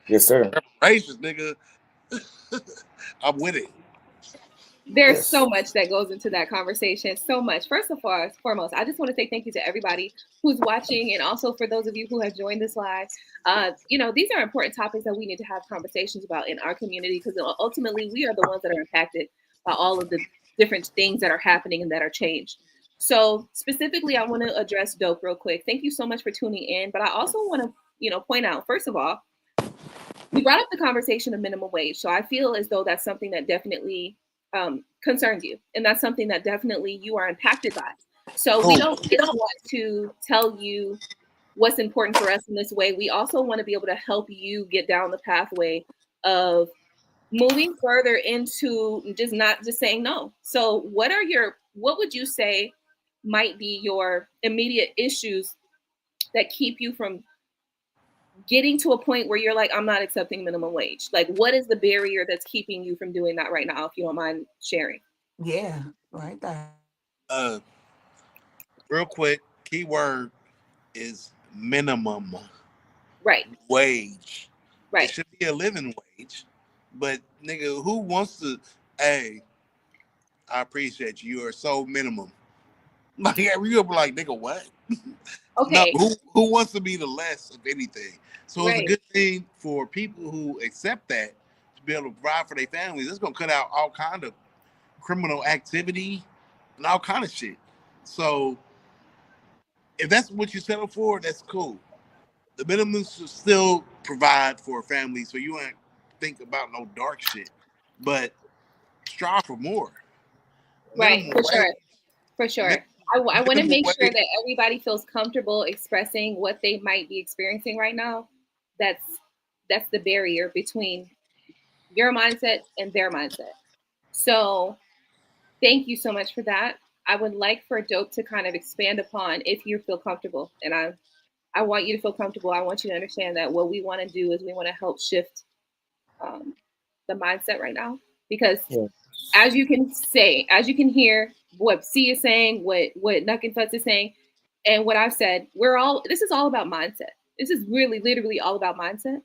Yes, sir. Reparations, nigga. I'm with it. There's Yes. so much that goes into that conversation. So much. First of all, foremost, I just want to say thank you to everybody who's watching, and also for those of you who have joined this live. You know, these are important topics that we need to have conversations about in our community, because ultimately we are the ones that are impacted by all of the different things that are happening and that are changed. So specifically, I want to address dope real quick. Thank you so much for tuning in. But I also want to, you know, point out, first of all, we brought up the conversation of minimum wage. So I feel as though that's something that definitely concerns you, and that's something that definitely you are impacted by. So we don't just want to tell you what's important for us in this way. We also want to be able to help you get down the pathway of moving further into just not just saying no. So what would you say might be your immediate issues that keep you from getting to a point where you're like, I'm not accepting minimum wage? Like, what is the barrier that's keeping you from doing that right now, if you don't mind sharing? Yeah, right there. Real quick, keyword is minimum Right. wage. It Right. should be a living wage. But nigga, who wants to, hey, I appreciate you. You are so minimum. Like, yeah, we gonna be like, nigga, what? No, Okay. who wants to be the less of anything? So it's a Right. good thing for people who accept that to be able to provide for their families. It's gonna cut out all kind of criminal activity and all kind of shit. So if that's what you settle for, that's cool. The minimum should still provide for a family, so you ain't think about no dark shit. But strive for more. Right. Minimum For wage. sure. For sure. I want to Minimum make sure wage. that everybody feels comfortable expressing what they might be experiencing right now. That's the barrier between your mindset and their mindset. So thank you so much for that. I would like for Dope to kind of expand upon, if you feel comfortable. And I want you to feel comfortable. I want you to understand that what we want to do is we want to help shift the mindset right now. Because Yeah. as you can hear what C is saying, what Nuck and Futz is saying, and what I've said, this is all about mindset. This is really literally all about mindset.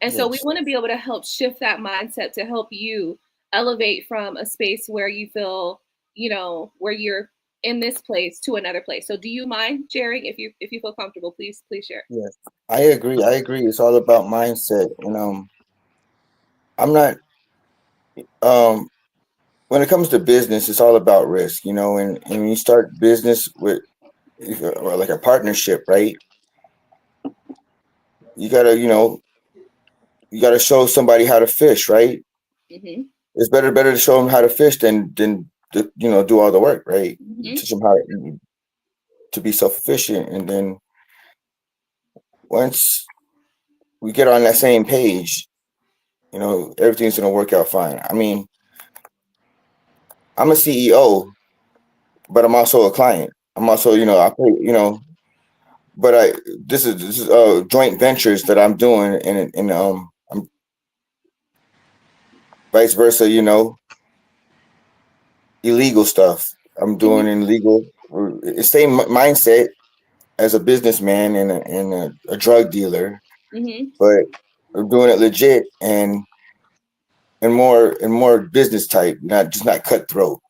And so we Yes. want to be able to help shift that mindset to help you elevate from a space where you feel, you know, where you're in this place to another place. So do you mind sharing? If you feel comfortable, please share. Yes. I agree. I agree. It's all about mindset. And I'm not when it comes to business, it's all about risk, you know, and when you start business with or like a partnership, right? You gotta, you know, you gotta show somebody how to fish, right? Mm-hmm. It's better to show them how to fish than you know, do all the work, right? Mm-hmm. Teach them how to be self-efficient, and then once we get on that same page, you know, everything's gonna work out fine. I mean, I'm a CEO, but I'm also a client. I'm also, you know, I pay, you know, but this is joint ventures that I'm doing, and I'm vice versa, you know, illegal stuff. I'm doing Mm-hmm. in legal, same mindset as a businessman and a drug dealer, Mm-hmm. but I'm doing it legit and more business type, not cutthroat,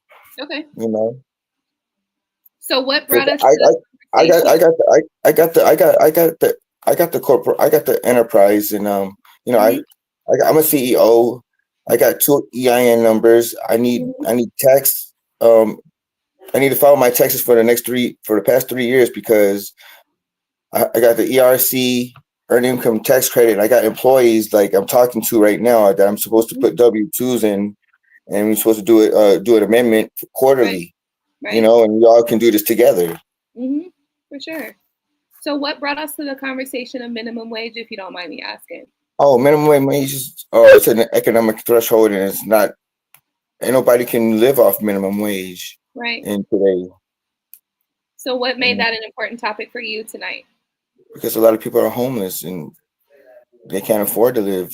Okay. you know. So what Because brought us to the conversation? I got the corporate, I got the enterprise, and you know, Mm-hmm. I'm a CEO. I got 2 EIN numbers. Mm-hmm. I need tax. Um, I need to file my taxes for the past 3 years, because I got the ERC, earned income tax credit. And I got employees like I'm talking to right now that I'm supposed to put W-2s in, and we're supposed to do an amendment Right. quarterly. You Right. know, and we all can do this together. Mm-hmm. For sure. So what brought us to the conversation of minimum wage, if you don't mind me asking? Oh, minimum wage is it's an economic threshold, and it's not ain't nobody can live off minimum wage Right. in today. So what made that an important topic for you tonight? Because a lot of people are homeless and they can't afford to live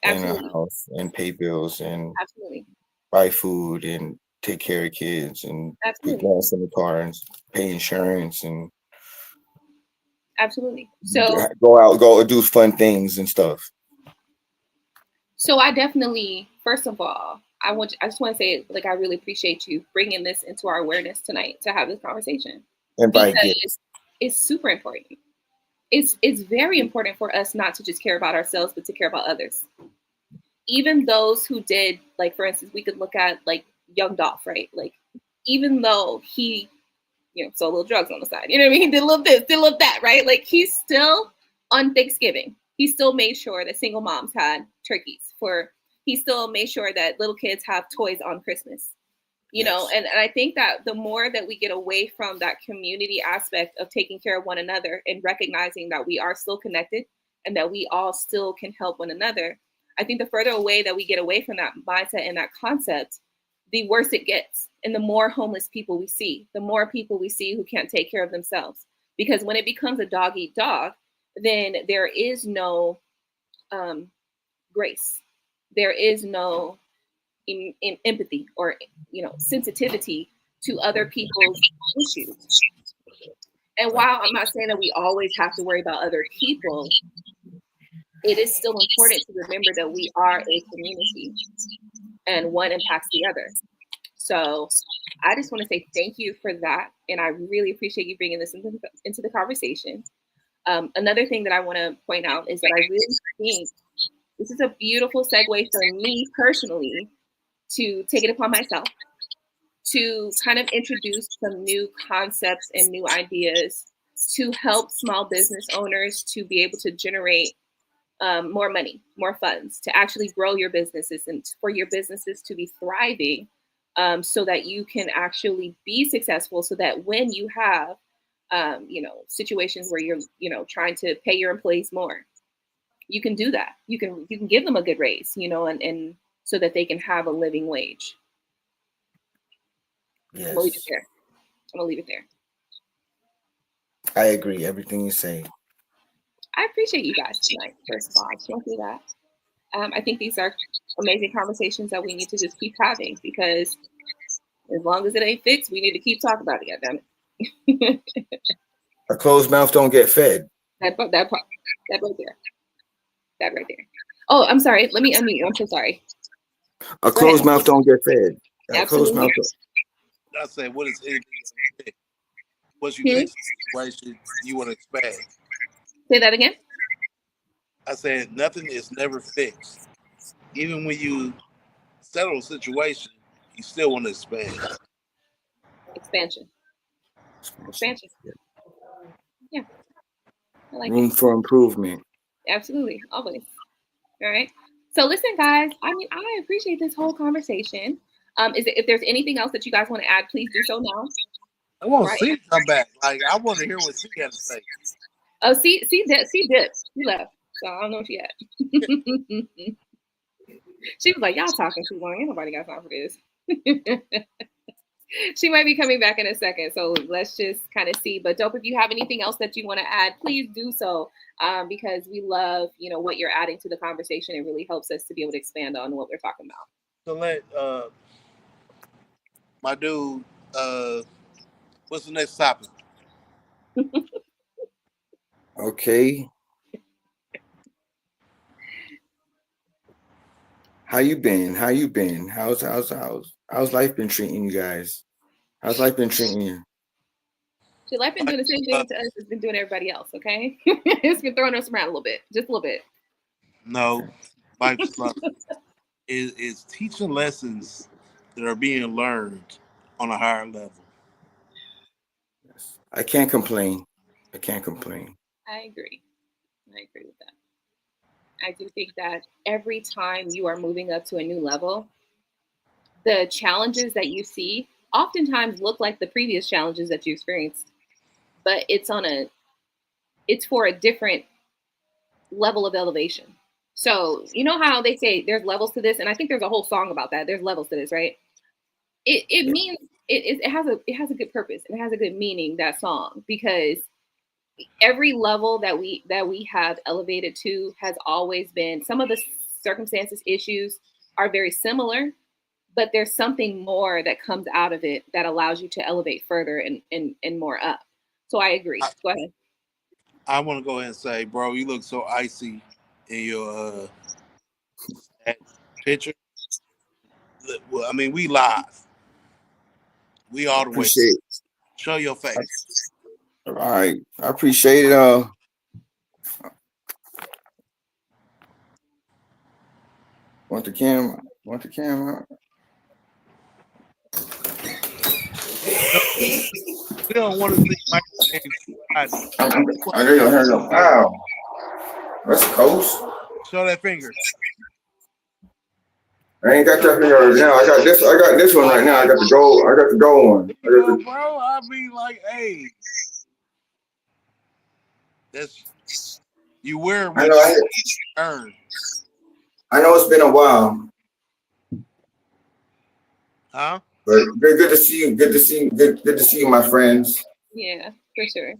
Absolutely. in a house and pay bills and Absolutely. buy food and take care of kids and put gas in the car and pay insurance and absolutely. So go do fun things and stuff. So I definitely, first of all, I just want to say, like, I really appreciate you bringing this into our awareness tonight to have this conversation. And because it's super important. It's very important for us not to just care about ourselves, but to care about others. Even those who did, like, for instance, we could look at like Young Dolph, right? Like, even though he, sold little drugs on the side, you know what I mean? Did a little this, did a little that, right? Like, he's still on Thanksgiving. He still made sure that single moms had turkeys. He still made sure that little kids have toys on Christmas. You know, and I think that the more that we get away from that community aspect of taking care of one another and recognizing that we are still connected and that we all still can help one another, I think the further away that we get away from that mindset and that concept, the worse it gets. And the more homeless people we see, the more people we see who can't take care of themselves. Because when it becomes a dog eat dog, then there is no grace. There is no in empathy or sensitivity to other people's issues. And while I'm not saying that we always have to worry about other people, it is still important to remember that we are a community and one impacts the other. So I just want to say thank you for that. And I really appreciate you bringing this into the conversation. Another thing that I want to point out is that I really think this is a beautiful segue for me personally to take it upon myself to kind of introduce some new concepts and new ideas to help small business owners to be able to generate more money, more funds, to actually grow your businesses and for your businesses to be thriving so that you can actually be successful, so that when you have, situations where you're, trying to pay your employees more, you can do that. You can give them a good raise, and so that they can have a living wage. Yes. I'm gonna leave it there. I agree. Everything you say. I appreciate you guys tonight. First of all, I can't do that. I think these are amazing conversations that we need to just keep having, because as long as it ain't fixed, we need to keep talking about it. Goddammit. A closed mouth don't get fed. That right there. That right there. Oh, I'm sorry. Let me unmute you. I'm so sorry. A closed mouth don't get fed. A closed mouth. I say, what is anything? Once you fix the situation, you want to expand. Say that again. I said nothing is never fixed. Even when you settle a situation, you still want to expand. Expansion. Yeah. I like room for improvement. Absolutely. Always. All right. So listen, guys, I appreciate this whole conversation. If there's anything else that you guys want to add, please do so now. I want to see it come back. Like, I want to hear what she had to say. Oh, see dipped. She left. So I don't know if she had. She was like, y'all talking too long. Ain't nobody got time for this. She might be coming back in a second. So let's just kind of see. But Dope, if you have anything else that you want to add, please do so. Because we love, what you're adding to the conversation. It really helps us to be able to expand on what we're talking about. So let my dude, what's the next topic? Okay. How you been? How's life been treating you guys? How's life been treating you? So life been doing the same thing to us as been doing everybody else, okay? It's been throwing us around a little bit. Just a little bit. No. Life's life is teaching lessons that are being learned on a higher level. Yes. I can't complain. I agree with that. I do think that every time you are moving up to a new level, the challenges that you see oftentimes look like the previous challenges that you experienced, but it's for a different level of elevation. So you know how they say there's levels to this, and I think there's a whole song about that. There's levels to this, right? it means it has a good purpose and it has a good meaning, that song, because every level that we have elevated to has always been, some of the circumstances, issues are very similar, but there's something more that comes out of it that allows you to elevate further and more up. So I agree. Go ahead. I want to go ahead and say, bro, you look so icy in your picture. Well, I mean, we live. We all the way. Appreciate it. Show your face. All right. I appreciate it. Want the camera? Want the camera? We don't want to see Mike. I know your go. Wow. That's coast. Show that finger. I ain't got that finger right now. I got this one right now. I got the gold one. Bro, I mean, like, hey. That's you wear what you earn. I know it's been a while. Huh? But good to see you. Good to see you, my friends. Yeah, for sure.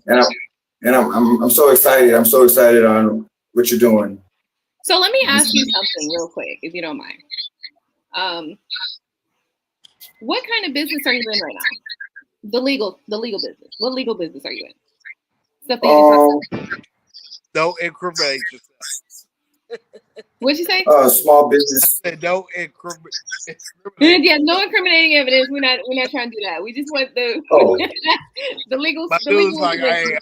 And I'm so excited. I'm so excited on what you're doing. So let me ask you something real quick, if you don't mind. What kind of business are you in right now? The legal business. What legal business are you in? Stuff that you can talk about. Don't incriminate yourself. What'd you say? Small business. I said don't incriminate. Yeah, no incriminating evidence. We're not trying to do that. We just want the the legal. My the legal like, hey,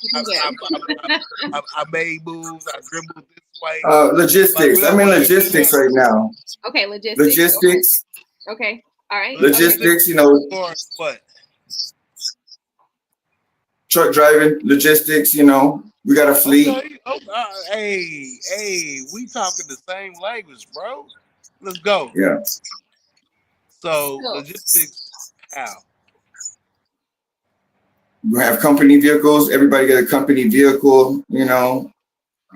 I made moves. I dribbled this way. Logistics. I'm in logistics right now. Okay, logistics. Logistics. Okay. All right. Logistics. You know. What? Truck driving, logistics. You know, we got a fleet. Okay. Hey, we talking the same language, bro. Let's go. Yeah. So logistics, how? We have company vehicles. Everybody get a company vehicle. You know,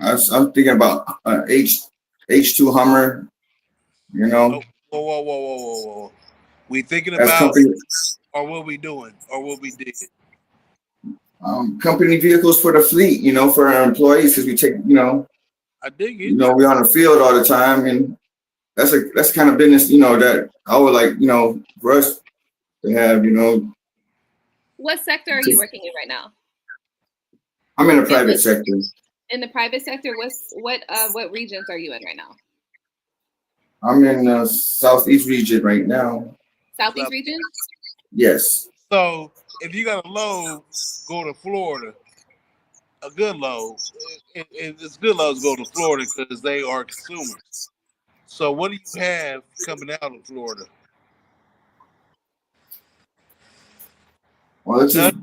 I'm thinking about H2 Hummer. You know. Whoa. We thinking about company, or what we doing or what we did. Company vehicles for the fleet. You know, for our employees, because we take. You know. I dig it. You know, we're on the field all the time, and that's kind of business. You know, that I would like. You know, for us to have. You know. What sector are you working in right now? I'm in the private sector. In the private sector, what regions are you in right now? I'm in the Southeast region right now. Southeast region? Yes. So if you got a load, go to Florida. A good load. It's good loads go to Florida because they are consumers. So what do you have coming out of Florida? Well, it's just,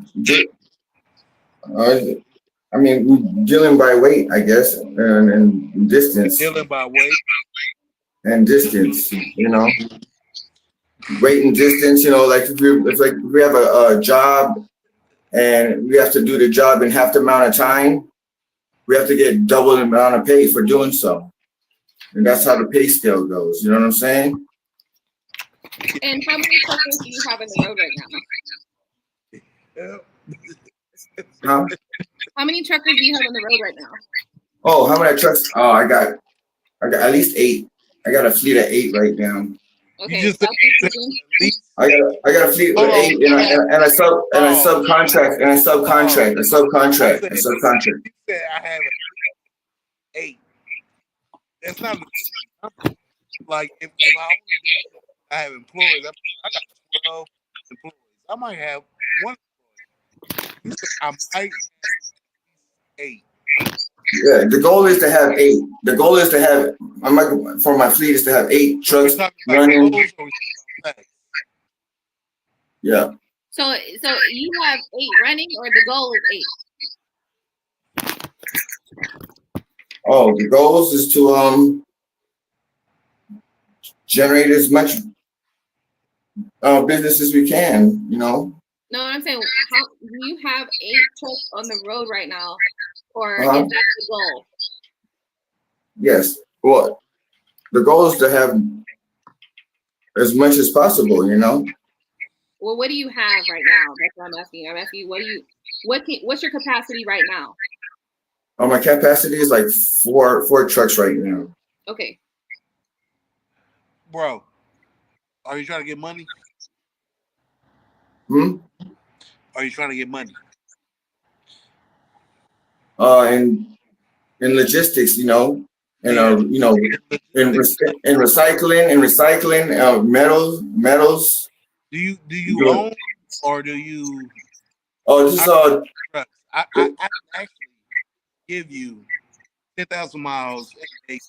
I mean, we're dealing by weight, I guess, and distance. Dealing by weight and distance, you know. Weight and distance, you know, like if we have a job and we have to do the job in half the amount of time, we have to get double the amount of pay for doing so. And that's how the pay scale goes. You know what I'm saying? And how many truckers do you have in the road right now? Huh? How many truckers do you have on the road right now? Oh, how many trucks? Oh, I got at least 8. I got a fleet of 8 right now. Okay. I got a fleet with 8, and I subcontract. You said I have 8. That's not like if I have employees. I got 12 employees. I might have 1 employee. You said I might have 8. Yeah, the goal is to have 8. The goal is to have for my fleet is to have 8 trucks running. Yeah. So you have 8 running, or the goal is 8? Oh, the goal is to generate as much business as we can. You know. No, I'm saying, how do you have 8 trucks on the road right now, or is that the goal? Yes. Well, the goal is to have as much as possible, you know. Well, what do you have right now? That's what I'm asking. I'm asking you, what's your capacity right now? Oh, my capacity is like four trucks right now. Okay. Bro, are you trying to get money? Hmm? Are you trying to get money? In logistics, you know, and Yeah. you know, in recycling, metals. Do you own or do you? Oh, this is Trucks. I can actually give you 10,000 miles and make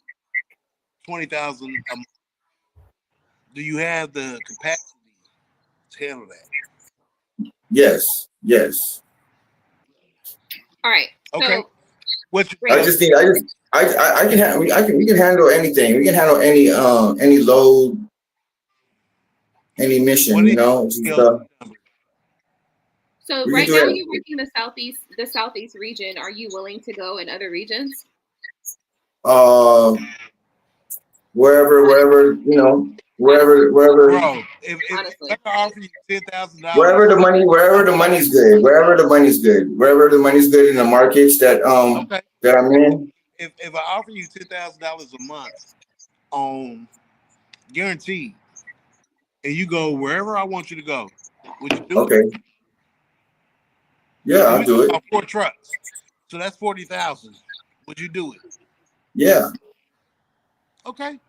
20,000 a month. Do you have the capacity to handle that? yes. All right. Okay. So, What you I just need. We can handle anything. We can handle any load, any mission. You know, just, so we can right do now it. you're working the southeast region. Are you willing to go in other regions? Wherever you know, wherever. Bro, if Honestly, I offer you $10,000, wherever the money's good, wherever the money's good in the markets that okay, that I'm in. if I offer you $10,000 a month on guaranteed, and you go wherever I want you to go, would you do Okay. it? Yeah, I'll do it. 4 trucks, so that's 40,000. Would you do it? Yeah. Okay.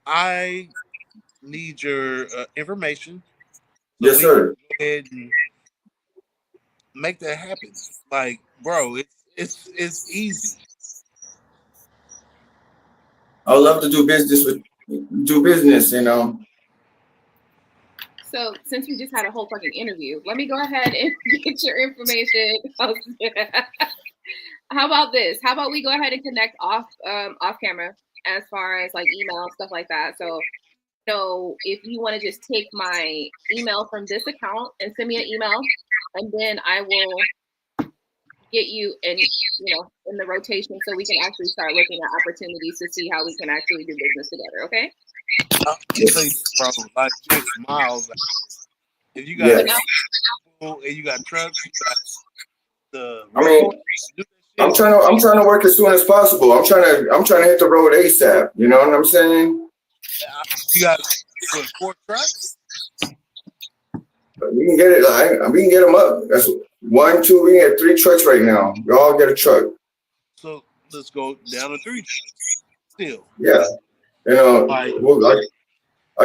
I need your information. So Yes, sir. go ahead and make that happen. Like, bro, it's easy. I would love to do business, you know. so since we just had a whole fucking interview, let me go ahead and get your information. How about this? How about we go ahead and connect off camera as far as like email stuff like that. So if you want to just take my email from this account and send me an email, and then I will get you in the rotation so we can actually start looking at opportunities to see how we can actually do business together. Okay. Bro, like just miles. If you got people and you got trucks, you got the I'm trying to work as soon as possible. I'm trying to hit the road ASAP. You know what I'm saying? You got 4 trucks. We can get it. We can get them up. That's 1, 2. We can get 3 trucks right now. We all get a truck. So let's go down to 3 trucks. Still. Yeah. You know, I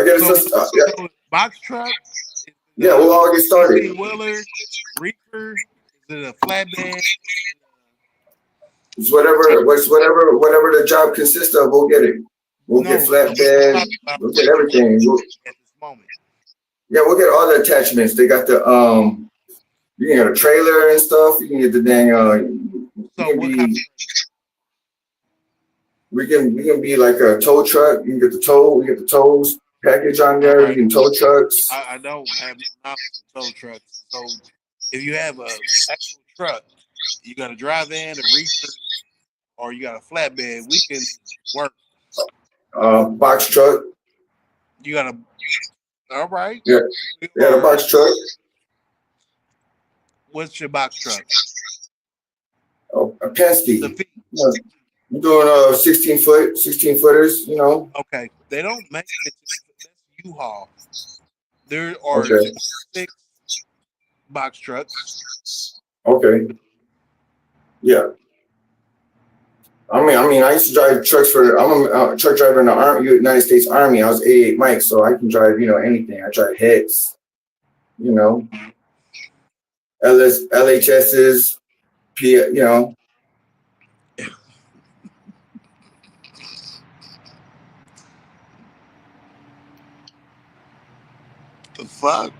get a box truck. Yeah, we'll all get started. Wheeler, reefer, is it a flatbed? It's whatever the job consists of, we'll get it. We'll get flatbed, we'll get everything. At this moment. Yeah, we'll get all the attachments. They got the you can get a trailer and stuff. You can get the dang we can be like a tow truck. You can get the tow, we get the tows package on there. You can tow trucks. I don't have no knowledge of tow trucks. So if you have a actual truck, you got a drive in, a reefer, or you got a flatbed, we can work. Box truck. You got all right. Yeah, the box truck. What's your box truck? Oh, a Penske. I'm doing 16 footers, you know. Okay. They don't make it. That's U-Haul. There are 6 box trucks. Okay. Yeah. I mean, I used to drive trucks I'm a truck driver in the United States Army. I was 88 Mike, so I can drive, anything. I drive heads, LHSs, The fuck?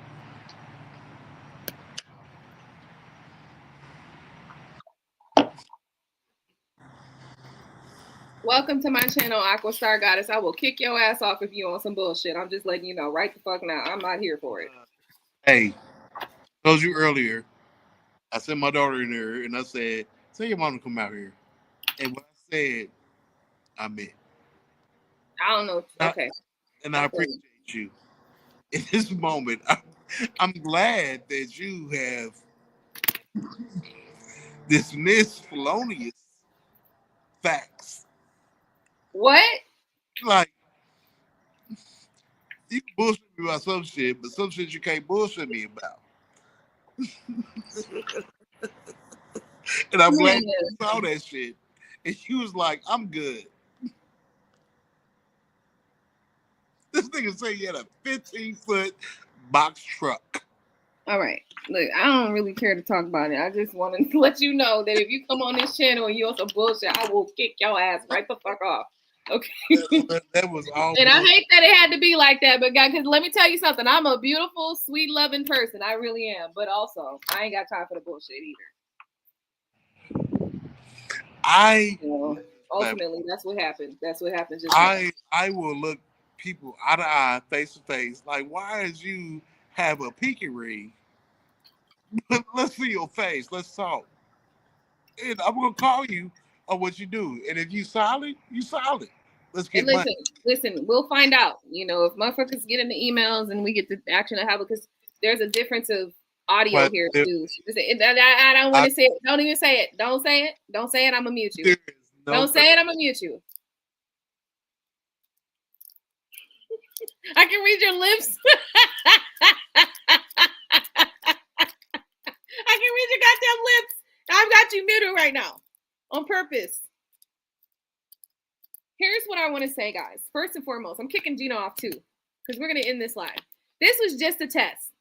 Welcome to my channel, Aqua Star Goddess. I will kick your ass off if you on some bullshit. I'm just letting you know right the fuck now. I'm not here for it. Hey, told you earlier, I sent my daughter in there and I said, tell your mom to come out here. And what I said, I meant. I don't know. Okay. And I appreciate you. In this moment, I I'm glad that you have dismissed felonious facts. What? Like, you can bullshit me about some shit, but some shit you can't bullshit me about. And I'm glad you saw that shit. And you was like, I'm good. This nigga say he had a 15-foot box truck. All right. Look, I don't really care to talk about it. I just wanted to let you know that if you come on this channel and you're some bullshit, I will kick your ass right the fuck off. Okay. That was all. And I hate that it had to be like that, but guys, because let me tell you something. I'm a beautiful, sweet, loving person. I really am. But also, I ain't got time for the bullshit either. Ultimately, that's what happened. That's what happened. I will look people eye to eye, face to face. Like, why is you have a pinky ring? Let's see your face. Let's talk. And I'm gonna call you on what you do. And if you solid, you solid. Let's get money. Listen, we'll find out. You know, if motherfuckers get in the emails and we get the action to have it, because there's a difference of audio here too. I don't want to say it. Don't even say it. Don't say it. Don't say it. I'm gonna mute you. Don't say it. I'm gonna mute you. I can read your lips. I can read your goddamn lips. I've got you muted right now on purpose. Here's what I want to say, guys. First and foremost, I'm kicking Gino off too, because we're going to end this live. This was just a test.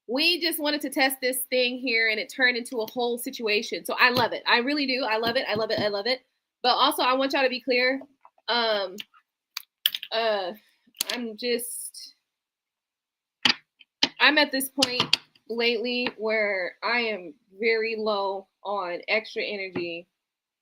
We just wanted to test this thing here, and it turned into a whole situation. So I love it. I really do. I love it. I love it. I love it. But also, I want y'all to be clear. I'm at this point lately where I am very low on extra energy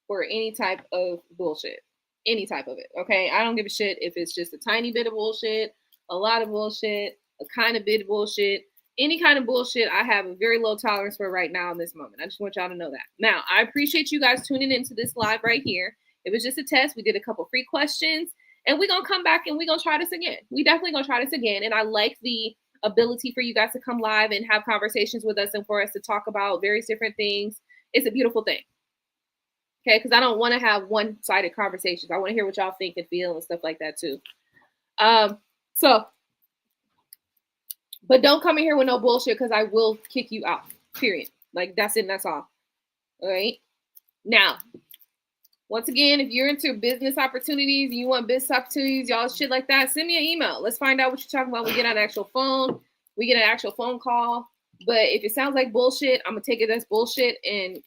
for any type of bullshit. Any type of it, okay? I don't give a shit if it's just a tiny bit of bullshit, a lot of bullshit, a kind of bit of bullshit. Any kind of bullshit, I have a very low tolerance for right now in this moment. I just want y'all to know that. Now, I appreciate you guys tuning into this live right here. It was just a test. We did a couple free questions, and we're going to come back and we're going to try this again. We definitely going to try this again, and I like the ability for you guys to come live and have conversations with us and for us to talk about various different things. It's a beautiful thing. Okay, because I don't want to have one-sided conversations. I want to hear what y'all think and feel and stuff like that too. But don't come in here with no bullshit, because I will kick you out. Period. Like, that's it and that's all. All right. Now, once again, if you're into business opportunities, you want business opportunities, y'all shit like that, send me an email. Let's find out what you're talking about. We get on an actual phone. We get an actual phone call. But if it sounds like bullshit, I'm gonna take it as bullshit, and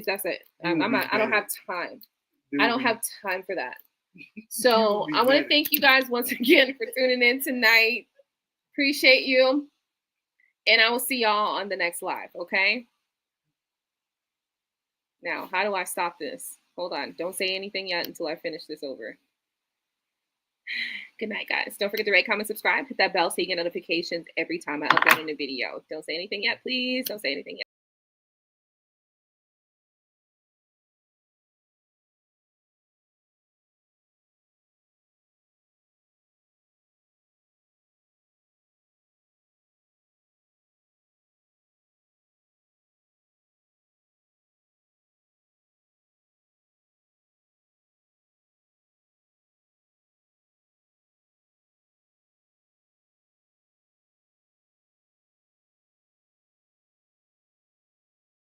that's it. I don't have time. I don't have time for that. So I want to thank you guys once again for tuning in tonight. Appreciate you. And I will see y'all on the next live, okay? Now, how do I stop this? Hold on. Don't say anything yet until I finish this over. Good night, guys. Don't forget to rate, comment, subscribe. Hit that bell so you get notifications every time I upload a new video. Don't say anything yet, please. Don't say anything yet.